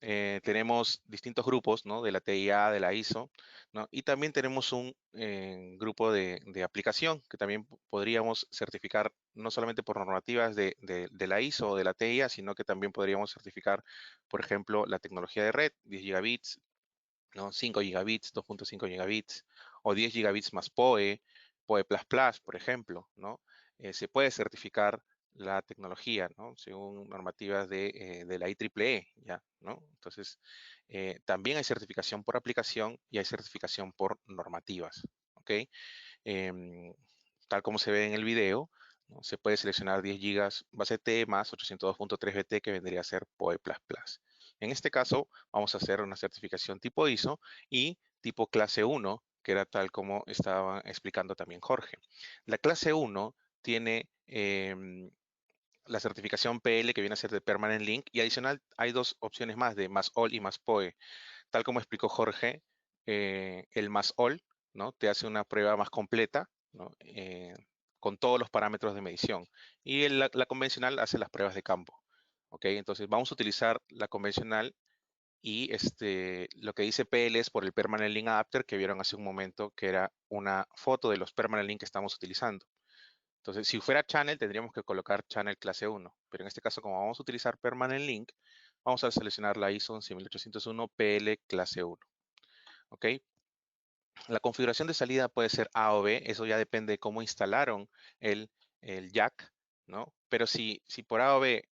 tenemos distintos grupos, ¿no? De la TIA, de la ISO, ¿no? Y también tenemos un grupo de aplicación que también podríamos certificar no solamente por normativas de la ISO o de la TIA, sino que también podríamos certificar, por ejemplo, la tecnología de red, 10 gigabits, ¿no? 5 gigabits, 2.5 gigabits o 10 gigabits más PoE, PoE++, por ejemplo, ¿no? Se puede certificar la tecnología, ¿no? Según normativas de la IEEE, ¿ya? ¿No? Entonces, también hay certificación por aplicación y hay certificación por normativas, ¿ok? Em, Tal como se ve en el video, ¿no? Se puede seleccionar 10 gigas base T más 802.3 BT que vendría a ser PoE++. En este caso, vamos a hacer una certificación tipo ISO y tipo clase 1, que era tal como estaba explicando también Jorge. La clase 1 tiene la certificación PL que viene a ser de Permanent Link y adicional hay dos opciones más de más all y más PoE. Tal como explicó Jorge, el más all, ¿no? Te hace una prueba más completa, ¿no? Con todos los parámetros de medición. Y la convencional hace las pruebas de campo. ¿Ok? Entonces vamos a utilizar la convencional y lo que dice PL es por el Permanent Link Adapter que vieron hace un momento, que era una foto de los Permanent Link que estamos utilizando. Entonces, si fuera Channel, tendríamos que colocar Channel clase 1. Pero en este caso, como vamos a utilizar Permanent Link, vamos a seleccionar la ISO 11801 PL clase 1. ¿Ok? La configuración de salida puede ser A o B, eso ya depende de cómo instalaron el jack, ¿no? Pero si por A o B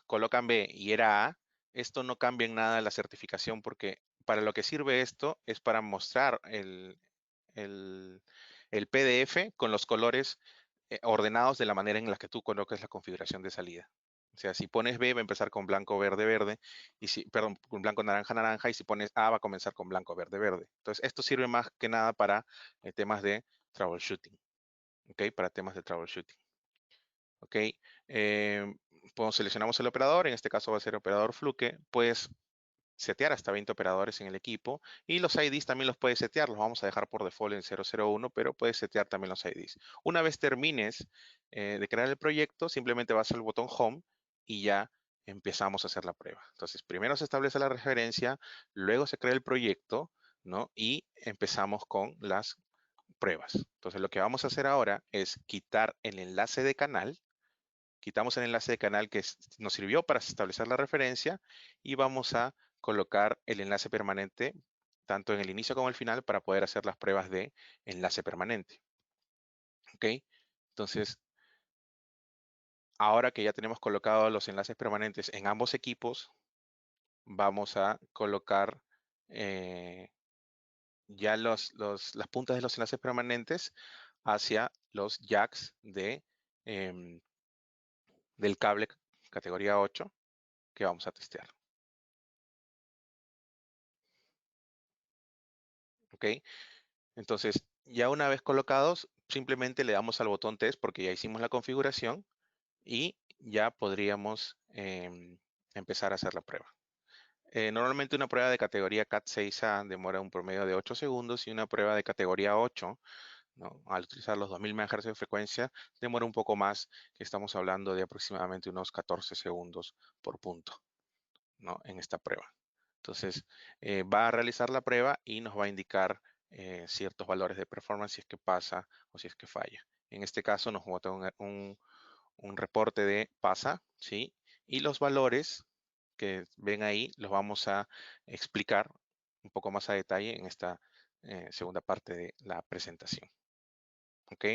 colocan B y era A, esto no cambia en nada la certificación porque para lo que sirve esto es para mostrar el PDF con los colores ordenados de la manera en la que tú colocas la configuración de salida. O sea, si pones B va a empezar con blanco, verde, verde, y perdón, con blanco, naranja, naranja, y si pones A va a comenzar con blanco, verde, verde. Entonces, esto sirve más que nada para temas de troubleshooting. ¿Ok? Para temas de troubleshooting. ¿Ok? Pues seleccionamos el operador, en este caso va a ser operador Fluke, puedes setear hasta 20 operadores en el equipo y los IDs también los puedes setear, los vamos a dejar por default en 001, pero puedes setear también los IDs. Una vez termines de crear el proyecto, simplemente vas al botón Home y ya empezamos a hacer la prueba. Entonces, primero se establece la referencia, luego se crea el proyecto, ¿no? Y empezamos con las pruebas. Entonces, lo que vamos a hacer ahora es quitar el enlace de canal. Quitamos el enlace de canal que nos sirvió para establecer la referencia y vamos a colocar el enlace permanente tanto en el inicio como el final para poder hacer las pruebas de enlace permanente. ¿Ok? Entonces, ahora que ya tenemos colocados los enlaces permanentes en ambos equipos, vamos a colocar ya las puntas de los enlaces permanentes hacia los jacks del cable categoría 8 que vamos a testear. ¿Ok? Entonces, ya una vez colocados, simplemente le damos al botón test porque ya hicimos la configuración y ya podríamos empezar a hacer la prueba. Normalmente una prueba de categoría CAT 6A demora un promedio de 8 segundos y una prueba de categoría 8, ¿no? Al utilizar los 2000 MHz de frecuencia, demora un poco más, que estamos hablando de aproximadamente unos 14 segundos por punto, ¿no? En esta prueba. Entonces, va a realizar la prueba y nos va a indicar ciertos valores de performance si es que pasa o si es que falla. En este caso nos bota un reporte de pasa, ¿sí? Y los valores que ven ahí los vamos a explicar un poco más a detalle en esta segunda parte de la presentación. ¿Ok?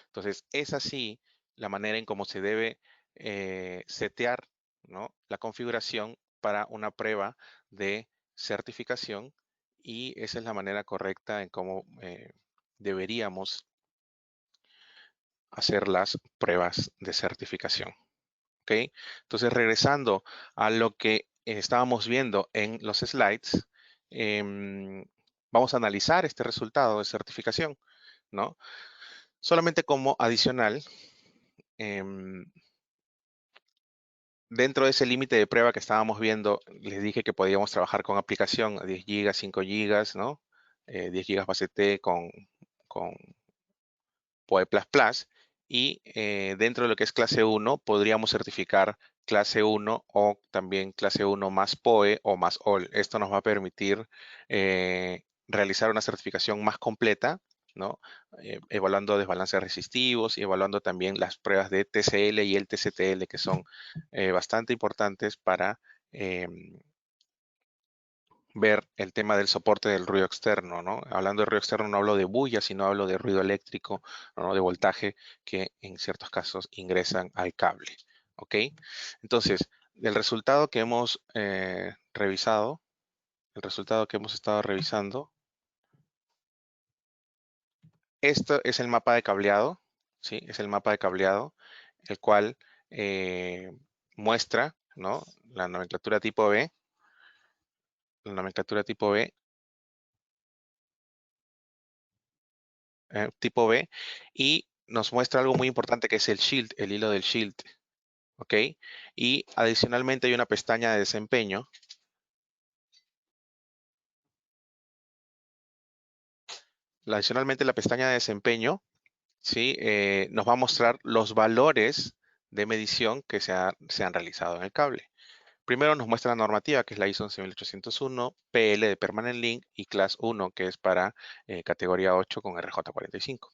Entonces, es así la manera en cómo se debe setear, ¿no?, la configuración para una prueba de certificación, y esa es la manera correcta en cómo deberíamos hacer las pruebas de certificación. ¿Ok? Entonces, regresando a lo que estábamos viendo en los slides, vamos a analizar este resultado de certificación, ¿no? Solamente como adicional, dentro de ese límite de prueba que estábamos viendo, les dije que podíamos trabajar con aplicación a 10 GB, 5 GB, ¿no? 10 GB base T con POE++, y dentro de lo que es clase 1 podríamos certificar clase 1 o también clase 1 más POE o más OL. Esto nos va a permitir realizar una certificación más completa, ¿no? Evaluando desbalances resistivos y evaluando también las pruebas de TCL y el TCTL, que son bastante importantes para ver el tema del soporte del ruido externo, ¿no? Hablando de ruido externo no hablo de bulla, sino hablo de ruido eléctrico, ¿no?, de voltaje que en ciertos casos ingresan al cable, ¿ok? Entonces, el resultado que hemos revisado, el resultado que hemos estado revisando, esto es el mapa de cableado, ¿sí? Es el mapa de cableado, el cual muestra, ¿no?, la nomenclatura tipo B, la nomenclatura tipo B, y nos muestra algo muy importante que es el shield, el hilo del shield, ¿ok? Y adicionalmente hay una pestaña de desempeño. Adicionalmente la pestaña de desempeño, ¿sí?, nos va a mostrar los valores de medición que se han realizado en el cable. Primero nos muestra la normativa, que es la ISO 11801, PL de Permanent Link y Class 1, que es para categoría 8 con RJ45.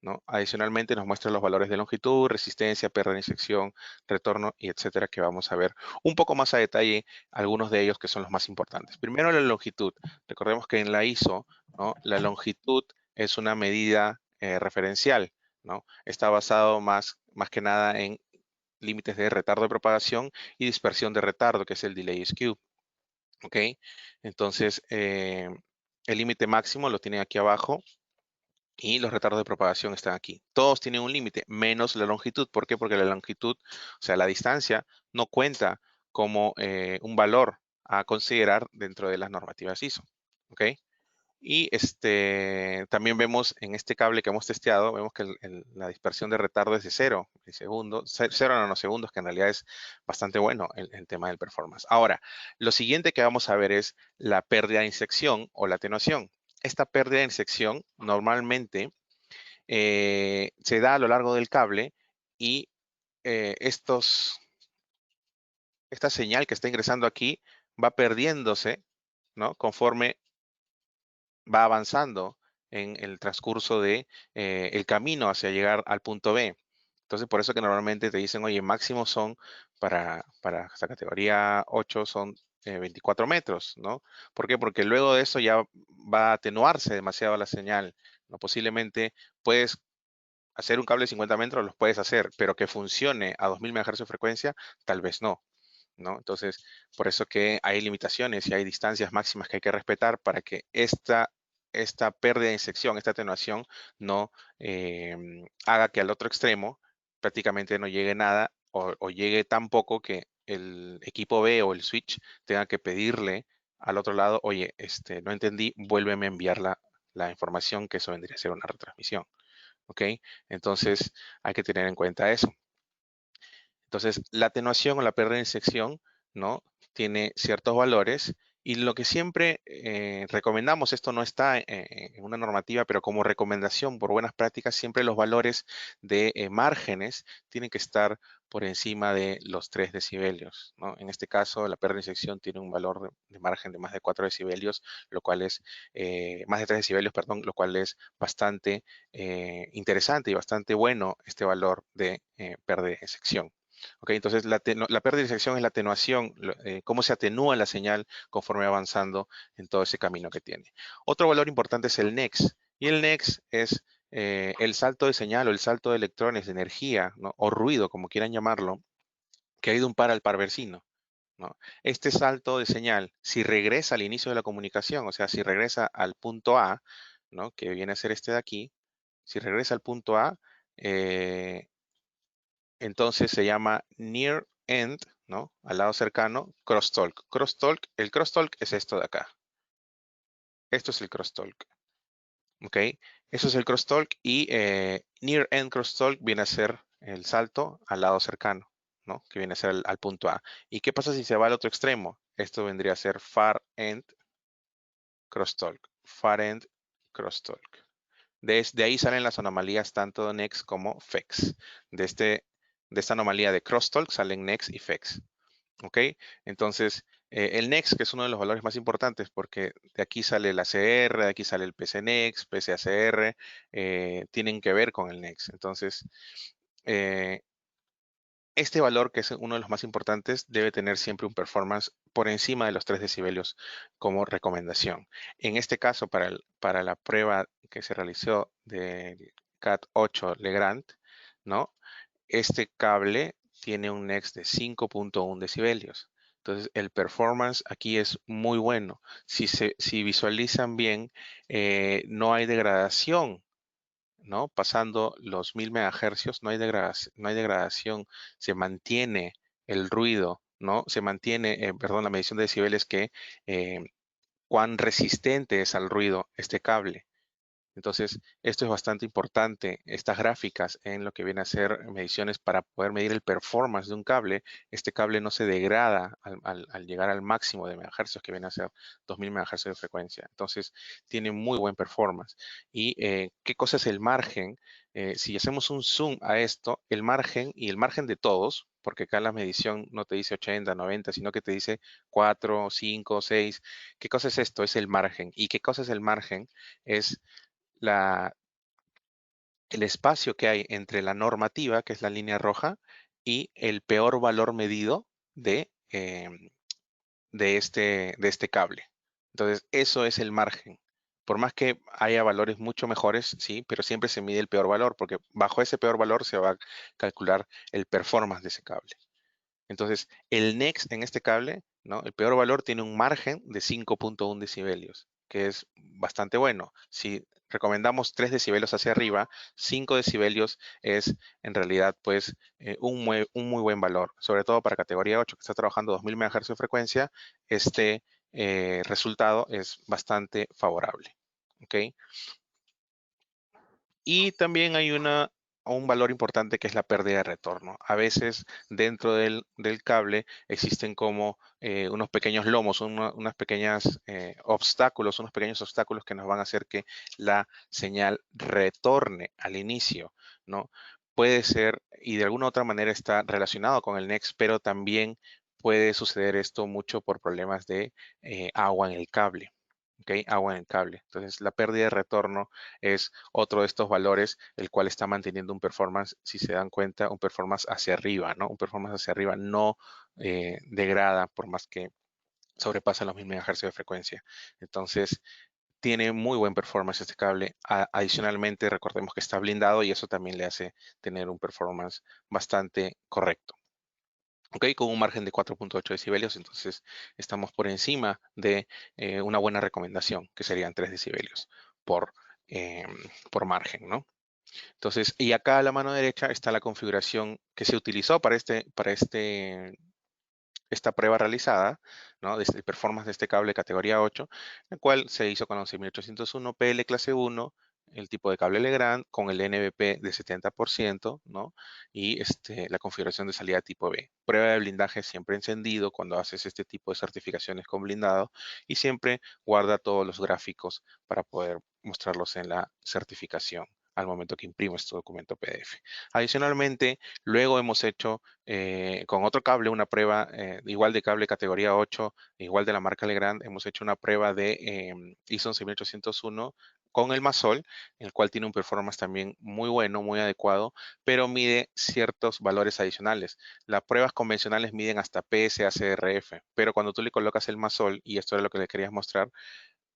¿No? Adicionalmente nos muestra los valores de longitud, resistencia, pérdida de inyección, retorno y etcétera, que vamos a ver un poco más a detalle, algunos de ellos que son los más importantes. Primero, la longitud. Recordemos que en la ISO, ¿no?, la longitud es una medida referencial, ¿no? Está basado más que nada en límites de retardo de propagación y dispersión de retardo, que es el delay skew. ¿Ok? Entonces, el límite máximo lo tienen aquí abajo, y los retardos de propagación están aquí. Todos tienen un límite, menos la longitud. ¿Por qué? Porque la longitud, o sea, la distancia, no cuenta como un valor a considerar dentro de las normativas ISO. ¿Ok? Y también vemos en este cable que hemos testeado, vemos que la dispersión de retardo es de 0 nanosegundos, que en realidad es bastante bueno el tema del performance. Ahora, lo siguiente que vamos a ver es la pérdida de inyección o la atenuación. Esta pérdida de inyección normalmente se da a lo largo del cable, y esta señal que está ingresando aquí va perdiéndose, ¿no?, conforme va avanzando en el transcurso de el camino hacia llegar al punto B. Entonces, por eso que normalmente te dicen, oye, máximo son para esta categoría 8 son 24 metros, ¿no? ¿Por qué? Porque luego de eso ya va a atenuarse demasiado la señal, ¿no? Posiblemente puedes hacer un cable de 50 metros, los puedes hacer, pero que funcione a 2000 MHz de frecuencia, tal vez no, ¿no? Entonces, por eso que hay limitaciones y hay distancias máximas que hay que respetar para que esta pérdida de inyección, esta atenuación, no haga que al otro extremo prácticamente no llegue nada, o llegue tan poco que el equipo B o el switch tenga que pedirle al otro lado, oye, no entendí, vuélveme a enviar la información, que eso vendría a ser una retransmisión. ¿Ok? Entonces, hay que tener en cuenta eso. Entonces, la atenuación o la pérdida de inyección, ¿no?, tiene ciertos valores, y lo que siempre recomendamos, esto no está en una normativa, pero como recomendación por buenas prácticas, siempre los valores de márgenes tienen que estar por encima de los 3 decibelios, ¿no? En este caso, la pérdida de inyección tiene un valor de margen de más de 4 decibelios, lo cual es, más de 3 decibelios, perdón, lo cual es bastante interesante y bastante bueno este valor de pérdida de inyección. ¿Ok? Entonces, la pérdida de sección es la atenuación, cómo se atenúa la señal conforme avanzando en todo ese camino que tiene. Otro valor importante es el NEX. Y el NEX es el salto de señal o el salto de electrones, de energía, ¿no? O ruido, como quieran llamarlo, que hay de un par al par vecino, ¿no? Este salto de señal, si regresa al inicio de la comunicación, o sea, si regresa al punto A, ¿no? Que viene a ser este de aquí, si regresa al punto A, entonces se llama near end, ¿no? Al lado cercano, crosstalk. El crosstalk es esto de acá. Esto es el crosstalk. ¿Ok? Eso es el crosstalk y near end crosstalk viene a ser el salto al lado cercano, ¿no? Que viene a ser al punto A. ¿Y qué pasa si se va al otro extremo? Esto vendría a ser far end crosstalk. Far end crosstalk. De ahí salen las anomalías tanto de NEX como FEX. De esta anomalía de crosstalk salen NEX y FEX. ¿Ok? Entonces, el NEX, que es uno de los valores más importantes, porque de aquí sale el ACR, de aquí sale el PCNex, PCACR, tienen que ver con el NEX. Entonces, este valor, que es uno de los más importantes, debe tener siempre un performance por encima de los 3 decibelios como recomendación. En este caso, para la prueba que se realizó del CAT8 Legrand, ¿no? Este cable tiene un NEX de 5.1 decibelios. Entonces, el performance aquí es muy bueno. Si visualizan bien, no hay degradación, ¿no? Pasando los 1000 MHz, no hay degradación, se mantiene el ruido, ¿no? Se mantiene, perdón, la medición de decibeles cuán resistente es al ruido este cable. Entonces, esto es bastante importante, estas gráficas en lo que viene a ser mediciones para poder medir el performance de un cable. Este cable no se degrada al llegar al máximo de megahercios, que viene a ser 2000 MHz de frecuencia. Entonces, tiene muy buen performance. ¿Y qué cosa es el margen? Si hacemos un zoom a esto, el margen y el margen de todos, porque acá la medición no te dice 80, 90, sino que te dice 4, 5, 6. ¿Qué cosa es esto? Es el margen. ¿Y qué cosa es el margen? Es el espacio que hay entre la normativa, que es la línea roja, y el peor valor medido de este cable. Entonces, eso es el margen. Por más que haya valores mucho mejores, sí, pero siempre se mide el peor valor, porque bajo ese peor valor se va a calcular el performance de ese cable. Entonces, el NEX en este cable, ¿no? El peor valor tiene un margen de 5.1 decibelios, que es bastante bueno. Si recomendamos 3 decibelios hacia arriba, 5 decibelios es en realidad pues un muy buen valor, sobre todo para categoría 8 que está trabajando 2000 MHz de frecuencia, este resultado es bastante favorable. ¿Ok? Y también hay un valor importante que es la pérdida de retorno. A veces dentro del cable existen como unos pequeños lomos, unas pequeñas unos pequeños obstáculos que nos van a hacer que la señal retorne al inicio, ¿no? Puede ser, y de alguna u otra manera está relacionado con el NEX, pero también puede suceder esto mucho por problemas de agua en el cable. ¿Ok? Agua en el cable. Entonces, la pérdida de retorno es otro de estos valores, el cual está manteniendo un performance, si se dan cuenta, un performance hacia arriba, ¿no? Un performance hacia arriba no degrada por más que sobrepasa los 1000 MHz de frecuencia. Entonces, tiene muy buen performance este cable. Adicionalmente, recordemos que está blindado y eso también le hace tener un performance bastante correcto. ¿Ok? Con un margen de 4.8 decibelios, entonces estamos por encima de una buena recomendación, que serían 3 decibelios por, por margen, ¿no? Entonces, y acá a la mano derecha está la configuración que se utilizó para esta prueba realizada, ¿no? Desde el performance de este cable categoría 8, el cual se hizo con 11801 PL clase 1, el tipo de cable Legrand con el NBP de 70%, ¿no? Y la configuración de salida tipo B. Prueba de blindaje siempre encendido cuando haces este tipo de certificaciones con blindado y siempre guarda todos los gráficos para poder mostrarlos en la certificación al momento que imprimes tu documento PDF. Adicionalmente, luego hemos hecho con otro cable una prueba igual de cable categoría 8, igual de la marca Legrand, hemos hecho una prueba de ISO 11801 con el Masol, el cual tiene un performance también muy bueno, muy adecuado, pero mide ciertos valores adicionales. Las pruebas convencionales miden hasta PSACRF, pero cuando tú le colocas el Masol, y esto es lo que le querías mostrar,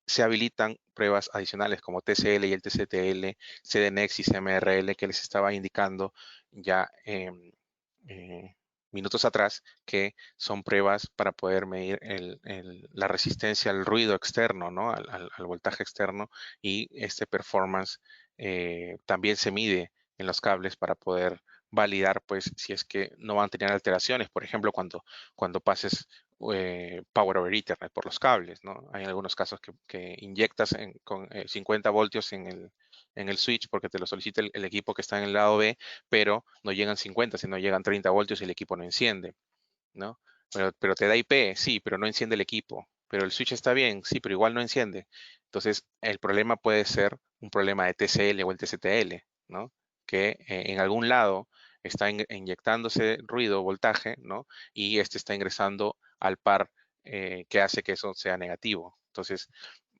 se habilitan pruebas adicionales como TCL y el TCTL, CDNX y CMRL que les estaba indicando ya minutos atrás, que son pruebas para poder medir la resistencia al ruido externo, ¿no? Al voltaje externo, y este performance también se mide en los cables para poder validar, pues, si es que no van a tener alteraciones. Por ejemplo, cuando pases Power over Ethernet por los cables, ¿no? Hay algunos casos que inyectas con 50 voltios en el switch porque te lo solicita el equipo que está en el lado B, pero no llegan 50, sino llegan 30 voltios y el equipo no enciende, ¿no? Pero te da IP, sí, pero no enciende el equipo. Pero el switch está bien, sí, pero igual no enciende. Entonces, el problema puede ser un problema de TCL o el TCTL, ¿no? Que en algún lado está inyectándose ruido, voltaje, ¿no? Y este está ingresando al par que hace que eso sea negativo. Entonces,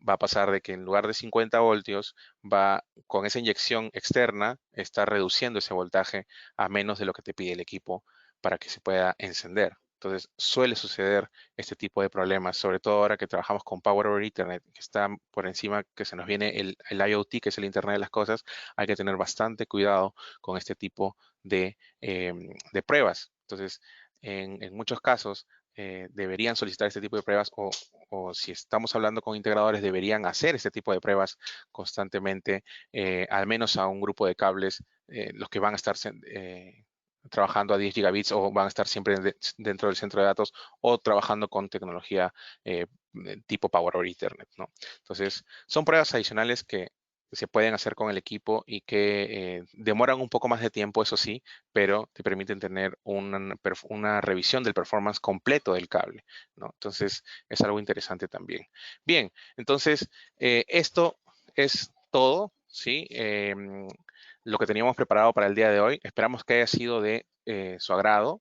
va a pasar de que en lugar de 50 voltios, va con esa inyección externa, está reduciendo ese voltaje a menos de lo que te pide el equipo para que se pueda encender. Entonces, suele suceder este tipo de problemas, sobre todo ahora que trabajamos con Power over Ethernet, que está por encima, que se nos viene el IoT, que es el Internet de las Cosas. Hay que tener bastante cuidado con este tipo de pruebas. Entonces, en muchos casos, deberían solicitar este tipo de pruebas o si estamos hablando con integradores, deberían hacer este tipo de pruebas constantemente, al menos a un grupo de cables, los que van a estar trabajando a 10 gigabits o van a estar siempre dentro del centro de datos o trabajando con tecnología tipo Power over Ethernet, ¿no? Entonces, son pruebas adicionales que se pueden hacer con el equipo y que demoran un poco más de tiempo, eso sí, pero te permiten tener una revisión del performance completo del cable, ¿no? Entonces, es algo interesante también. Bien, entonces, esto es todo, ¿sí? Lo que teníamos preparado para el día de hoy. Esperamos que haya sido de su agrado.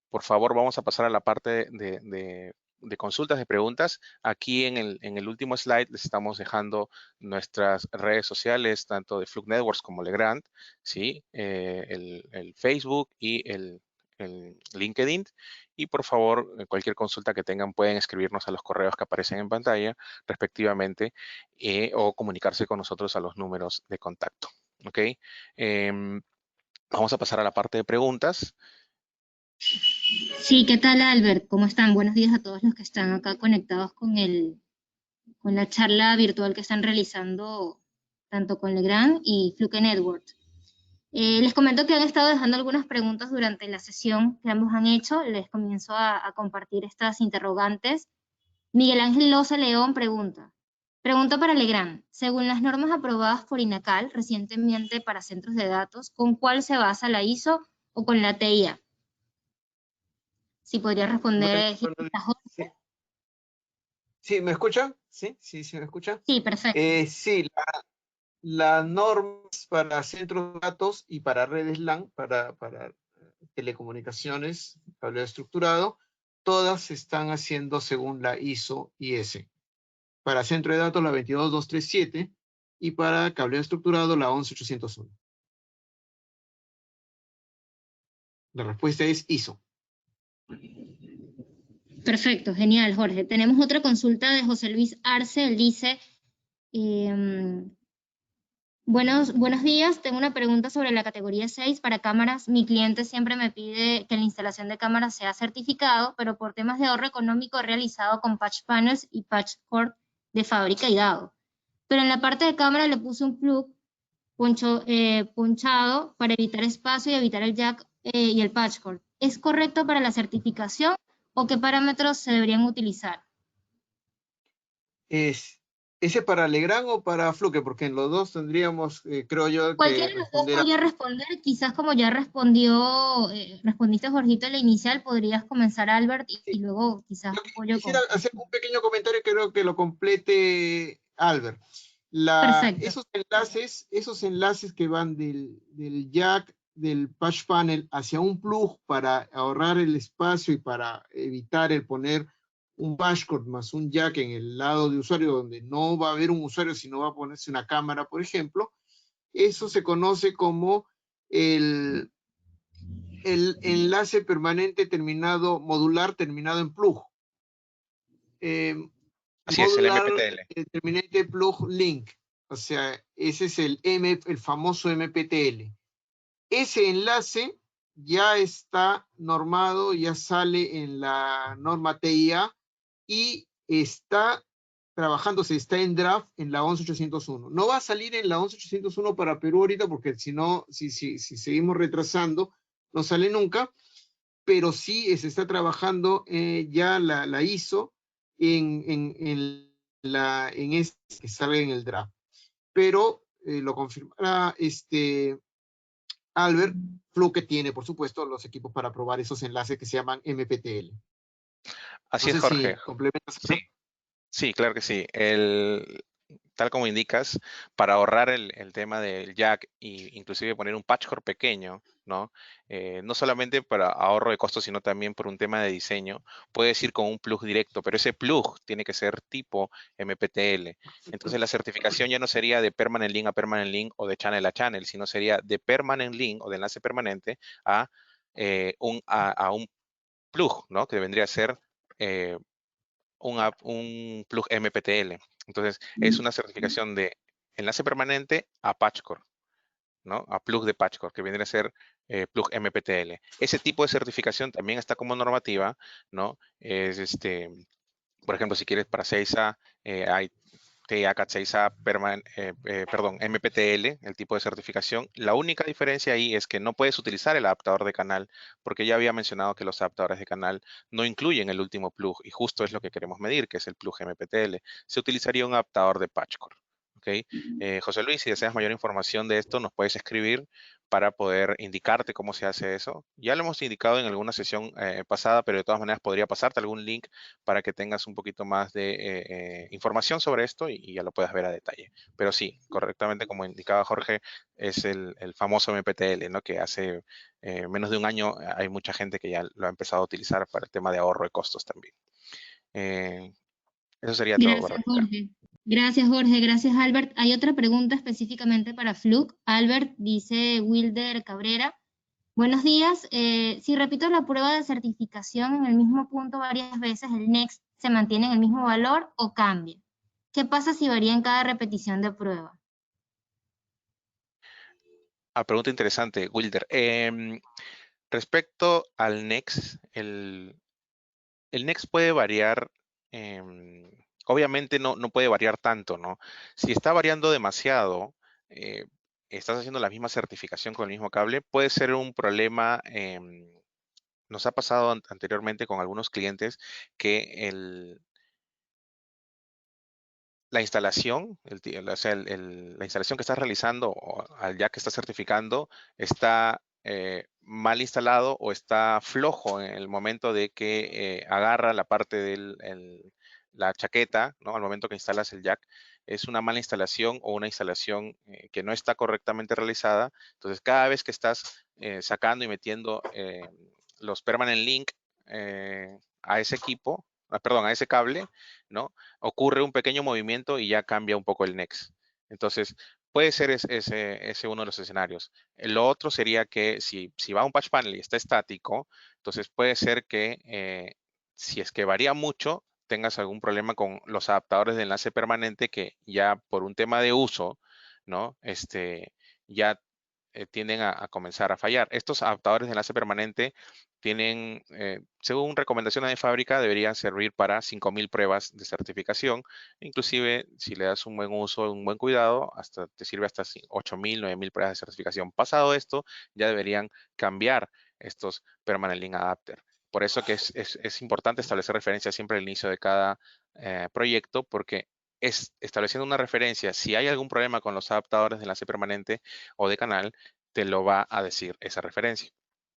Por favor, vamos a pasar a la parte de consultas, de preguntas. Aquí en el último slide les estamos dejando nuestras redes sociales, tanto de Fluke Networks como Legrand, ¿sí? El Facebook y el LinkedIn. Y por favor, cualquier consulta que tengan pueden escribirnos a los correos que aparecen en pantalla respectivamente o comunicarse con nosotros a los números de contacto. ¿Ok? Vamos a pasar a la parte de preguntas. Sí, ¿qué tal, Albert? ¿Cómo están? Buenos días a todos los que están acá conectados con la charla virtual que están realizando tanto con Legrand y Fluke Network. Les comento que han estado dejando algunas preguntas durante la sesión que ambos han hecho. Les comienzo a compartir estas interrogantes. Miguel Ángel Loza León pregunta para Legrand, según las normas aprobadas por INACAL recientemente para centros de datos, ¿con cuál se basa la ISO o con la TIA? Si podría responder sí. ¿Sí? ¿Me escucha? ¿Sí? ¿Sí me escucha? Sí, perfecto. Sí, las normas para centros de datos y para redes LAN, para telecomunicaciones, cableado estructurado, todas se están haciendo según la ISO-IS. Para centro de datos la 22237 y para cableado estructurado la 11801. La respuesta es ISO. Perfecto, genial, Jorge. Tenemos otra consulta de José Luis Arce. Él dice, buenos días, tengo una pregunta sobre la categoría 6 para cámaras. Mi cliente siempre me pide que la instalación de cámaras sea certificado, pero por temas de ahorro económico he realizado con patch panels y patch cord de fábrica y dado. Pero en la parte de cámara le puse un plug punchado para evitar espacio y evitar el jack y el patch cord. ¿Es correcto para la certificación o qué parámetros se deberían utilizar? ¿Ese para Legrand o para Fluke? Porque en los dos tendríamos, creo yo, Cualquiera que de los dos responder podría responder. Quizás como ya respondiste, Jorgito, en la inicial, podrías comenzar, Albert, y luego quizás apoyo Quisiera con... hacer un pequeño comentario, creo que lo complete Albert. Perfecto. Esos enlaces que van del jack del patch panel hacia un plug para ahorrar el espacio y para evitar el poner un patchcord más un jack en el lado de usuario donde no va a haber un usuario, sino va a ponerse una cámara, por ejemplo, eso se conoce como el enlace permanente terminado, modular terminado en plug. Así es, el Modular MPTL. Terminated Plug Link. O sea, ese es el famoso MPTL. Ese enlace ya está normado, ya sale en la norma TIA y está trabajándose, está en draft en la 11801. No va a salir en la 11801 para Perú ahorita porque si no, si seguimos retrasando, no sale nunca, pero sí se está trabajando ya la ISO en este que sale en el draft. Pero lo confirmará Albert. Fluke tiene, por supuesto, los equipos para probar esos enlaces que se llaman MPTL. Así No es, sé Jorge. si complementas. Sí, sí, claro que sí. Tal como indicas, para ahorrar el tema del jack e inclusive poner un patchcord pequeño, ¿no? No solamente para ahorro de costos, sino también por un tema de diseño, puedes ir con un plug directo, pero ese plug tiene que ser tipo MPTL. Entonces la certificación ya no sería de permanent link a permanent link o de channel a channel, sino sería de permanent link o de enlace permanente a un plug, ¿no? Que vendría a ser un plug MPTL. Entonces, es una certificación de enlace permanente a patchcord, ¿no? A plug de patchcord, que vendría a ser plug MPTL. Ese tipo de certificación también está como normativa, ¿no? Es por ejemplo, si quieres para 6A, hay TIA CAT 6A, perdón, MPTL, el tipo de certificación. La única diferencia ahí es que no puedes utilizar el adaptador de canal, porque ya había mencionado que los adaptadores de canal no incluyen el último plug, y justo es lo que queremos medir, que es el plug MPTL. Se utilizaría un adaptador de patchcord. ¿Okay? José Luis, si deseas mayor información de esto, nos puedes escribir para poder indicarte cómo se hace eso. Ya lo hemos indicado en alguna sesión pasada, pero de todas maneras podría pasarte algún link para que tengas un poquito más de información sobre esto y ya lo puedas ver a detalle. Pero sí, correctamente como indicaba Jorge, es el famoso MPTL, ¿no? Que hace menos de un año hay mucha gente que ya lo ha empezado a utilizar para el tema de ahorro de costos también. Eso sería todo. Gracias, Jorge. Gracias, Jorge. Gracias, Albert. Hay otra pregunta específicamente para Fluke. Albert, dice Wilder Cabrera. Buenos días. Si repito la prueba de certificación en el mismo punto varias veces, ¿el next se mantiene en el mismo valor o cambia? ¿Qué pasa si varía en cada repetición de prueba? Pregunta interesante, Wilder. Respecto al next, el next puede variar, obviamente no puede variar tanto, ¿no? Si está variando demasiado, estás haciendo la misma certificación con el mismo cable, puede ser un problema. Nos ha pasado anteriormente con algunos clientes que la instalación, o sea, la instalación que estás realizando o al jack que estás certificando está mal instalado o está flojo en el momento de que agarra la parte de la chaqueta, ¿no? Al momento que instalas el jack, es una mala instalación o una instalación que no está correctamente realizada. Entonces, cada vez que estás sacando y metiendo los permanent link a ese equipo, perdón, a ese cable, ¿no? Ocurre un pequeño movimiento y ya cambia un poco el next. Entonces, puede ser ese uno de los escenarios. Lo otro sería que si va un patch panel y está estático, entonces puede ser que si es que varía mucho, tengas algún problema con los adaptadores de enlace permanente que ya por un tema de uso, ¿no? Ya tienden a comenzar a fallar. Estos adaptadores de enlace permanente tienen, según recomendaciones de fábrica, deberían servir para 5.000 pruebas de certificación. Inclusive, si le das un buen uso, un buen cuidado, hasta te sirve hasta 8.000, 9.000 pruebas de certificación. Pasado esto, ya deberían cambiar estos Permanent Link Adapter. Por eso que es importante establecer referencia siempre al inicio de cada proyecto, porque estableciendo una referencia, si hay algún problema con los adaptadores de enlace permanente o de canal, te lo va a decir esa referencia.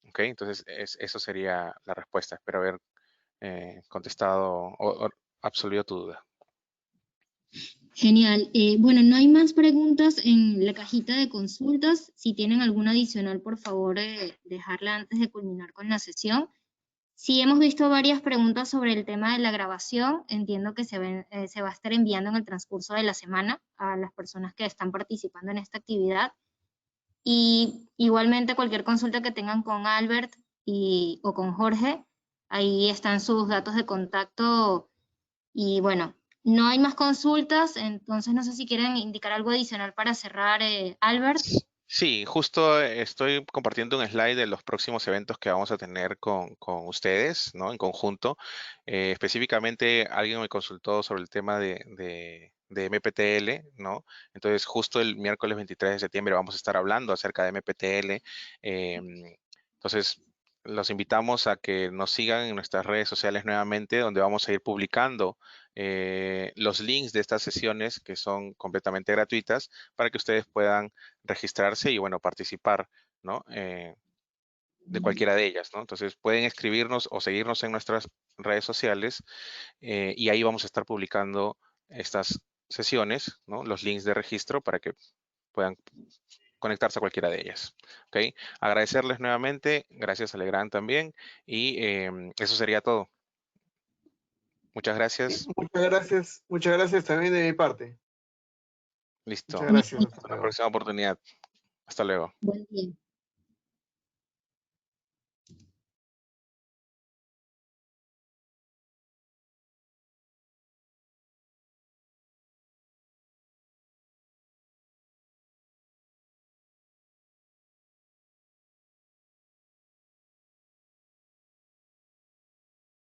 ¿Ok? Entonces, eso sería la respuesta. Espero haber contestado o absolvido tu duda. Genial. Bueno, no hay más preguntas en la cajita de consultas. Si tienen alguna adicional, por favor, dejarla antes de culminar con la sesión. Sí, hemos visto varias preguntas sobre el tema de la grabación. Entiendo que se va a estar enviando en el transcurso de la semana a las personas que están participando en esta actividad. Y igualmente cualquier consulta que tengan con Albert o con Jorge, ahí están sus datos de contacto. Y bueno, no hay más consultas, entonces no sé si quieren indicar algo adicional para cerrar, Albert. Sí, justo estoy compartiendo un slide de los próximos eventos que vamos a tener con ustedes, ¿no? En conjunto. Específicamente, alguien me consultó sobre el tema de MPTL, ¿no? Entonces, justo el miércoles 23 de septiembre vamos a estar hablando acerca de MPTL. Entonces, los invitamos a que nos sigan en nuestras redes sociales nuevamente, donde vamos a ir publicando los links de estas sesiones que son completamente gratuitas para que ustedes puedan registrarse y, bueno, participar, ¿no? De cualquiera de ellas, ¿no? Entonces, pueden escribirnos o seguirnos en nuestras redes sociales y ahí vamos a estar publicando estas sesiones, ¿no? Los links de registro para que puedan conectarse a cualquiera de ellas, ¿ok? Agradecerles nuevamente, gracias a Legrand también, y eso sería todo. Muchas gracias. Muchas gracias también de mi parte. Listo. Muchas gracias. Hasta la próxima oportunidad. Hasta luego. Buen día.